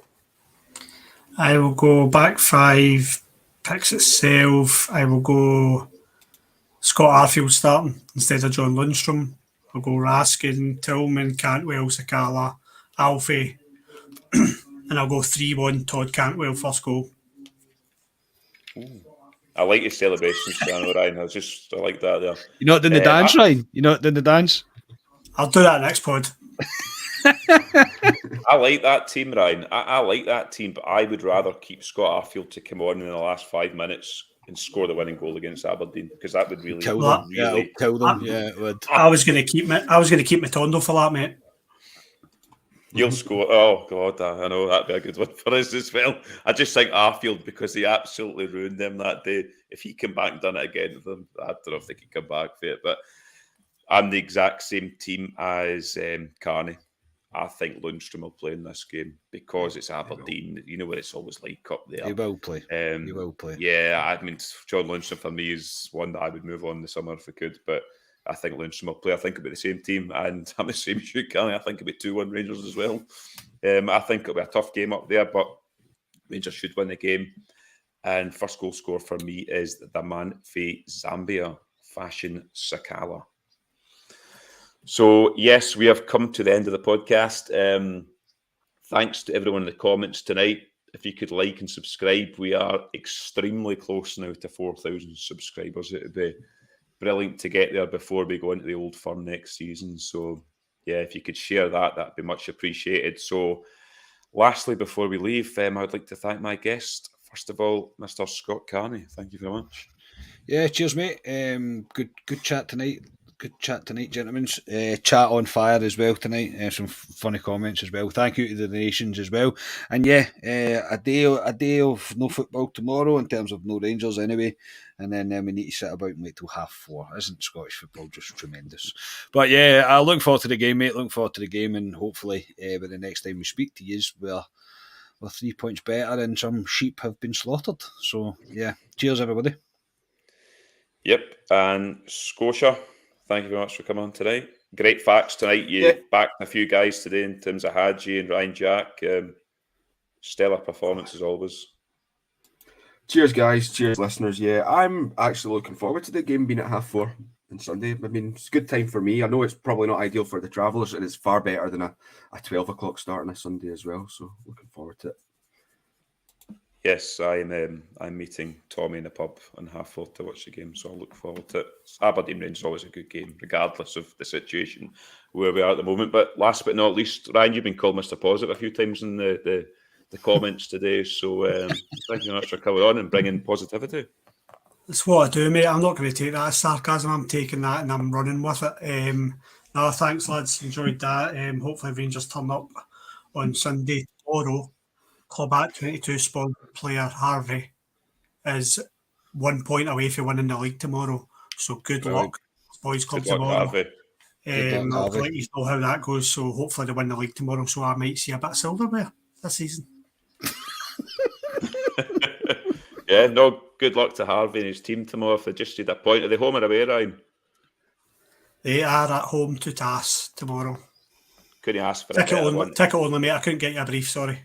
I will go back five, picks itself. I will go Scott Arfield starting instead of John Lundstrom. I'll go Raskin, Tillman, Cantwell, Sakala, Alfie, and I'll go 3-1 Todd Cantwell first goal. Ooh. I like your celebrations, Ryan. I like that there. You're not doing the dance, Ryan? You're not doing the dance? I'll do that next pod. I like that team, Ryan. I like that team, but I would rather keep Scott Arfield to come on in the last 5 minutes and score the winning goal against Aberdeen, because that would really kill them. Really... It would. I was going to keep Matondo for that, mate. You'll score. Oh God, I know that'd be a good one for us as well. I just think Arfield, because he absolutely ruined them that day. If he came back and done it again with them, I don't know if they could come back for it. But I'm the exact same team as Carney. I think Lundstrom will play in this game because it's Aberdeen. You know what it's always like up there. He will play. He will play. Yeah, I mean, John Lundstrom for me is one that I would move on this summer if I could, but I think Lundstrom will play. I think it'll be the same team, and I'm the same as you, Carney. I think it'll be 2-1 Rangers as well. I think it'll be a tough game up there, but Rangers should win the game. And first goal scorer for me is the man for Zambia, Fashion Sakala. So, yes, we have come to the end of the podcast. Thanks to everyone in the comments tonight. If you could like and subscribe, we are extremely close now to 4,000 subscribers. It would be brilliant to get there before we go into the Old Firm next season. So, yeah, if you could share that, that'd be much appreciated. So, lastly, before we leave, I would like to thank my guest. First of all, Mr. Scott Carney. Thank you very much. Yeah, cheers, mate. Good chat tonight. Good chat tonight, gentlemen. Chat on fire as well tonight. Some funny comments as well. Thank you to the donations as well. And yeah, a day of no football tomorrow in terms of no Rangers anyway. And then we need to sit about and wait till 4:30. Isn't Scottish football just tremendous? But yeah, I look forward to the game, mate. Looking forward to the game, and hopefully by the next time we speak to you, we're 3 points better and some sheep have been slaughtered. So yeah, cheers everybody. Yep, and Scotia, thank you very much for coming on tonight. Great facts tonight. You backed a few guys today in terms of Hadji and Ryan Jack. stellar performance as always. Cheers, guys. Cheers, listeners. Yeah, I'm actually looking forward to the game being at 4:30 on Sunday. I mean, it's a good time for me. I know it's probably not ideal for the travellers, and it's far better than a 12 o'clock start on a Sunday as well. So looking forward to it. Yes, I'm meeting Tommy in the pub on 4:30 to watch the game, so I'll look forward to it. Aberdeen Rangers is always a good game, regardless of the situation where we are at the moment. But last but not least, Ryan, you've been called Mr. Positive a few times in the comments today, so thank you very much for coming on and bringing positivity. That's what I do, mate. I'm not going to take that as sarcasm. I'm taking that and I'm running with it. No, thanks, lads. Enjoyed that. Hopefully Rangers turn up on Sunday. Tomorrow, Club at 22 sponsor player Harvey is 1 point away from winning the league tomorrow. So good luck, boys club Good luck, tomorrow. Harvey. I'll let you know how that goes. So hopefully they win the league tomorrow. So I might see a bit of silverware this season. Yeah, no, good luck to Harvey and his team tomorrow. If they just need a point, are they home or away, Ryan? They are at home to Tass tomorrow. Couldn't ask for a better one. Ticket only, mate. I couldn't get you a brief, sorry.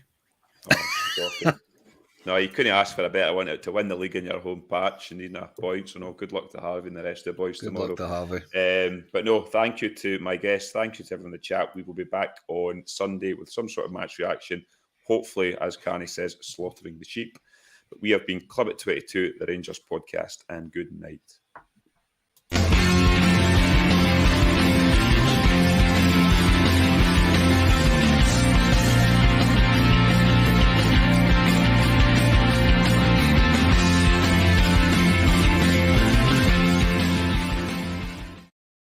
Oh, no, you couldn't ask for a better one to win the league in your home patch and needing a point. So no, good luck to Harvey and the rest of the boys tomorrow. Good luck to Harvey. But no, thank you to my guests. Thank you to everyone in the chat. We will be back on Sunday with some sort of match reaction. Hopefully, as Carney says, slaughtering the sheep. But we have been Club at 22, the Rangers podcast, and good night.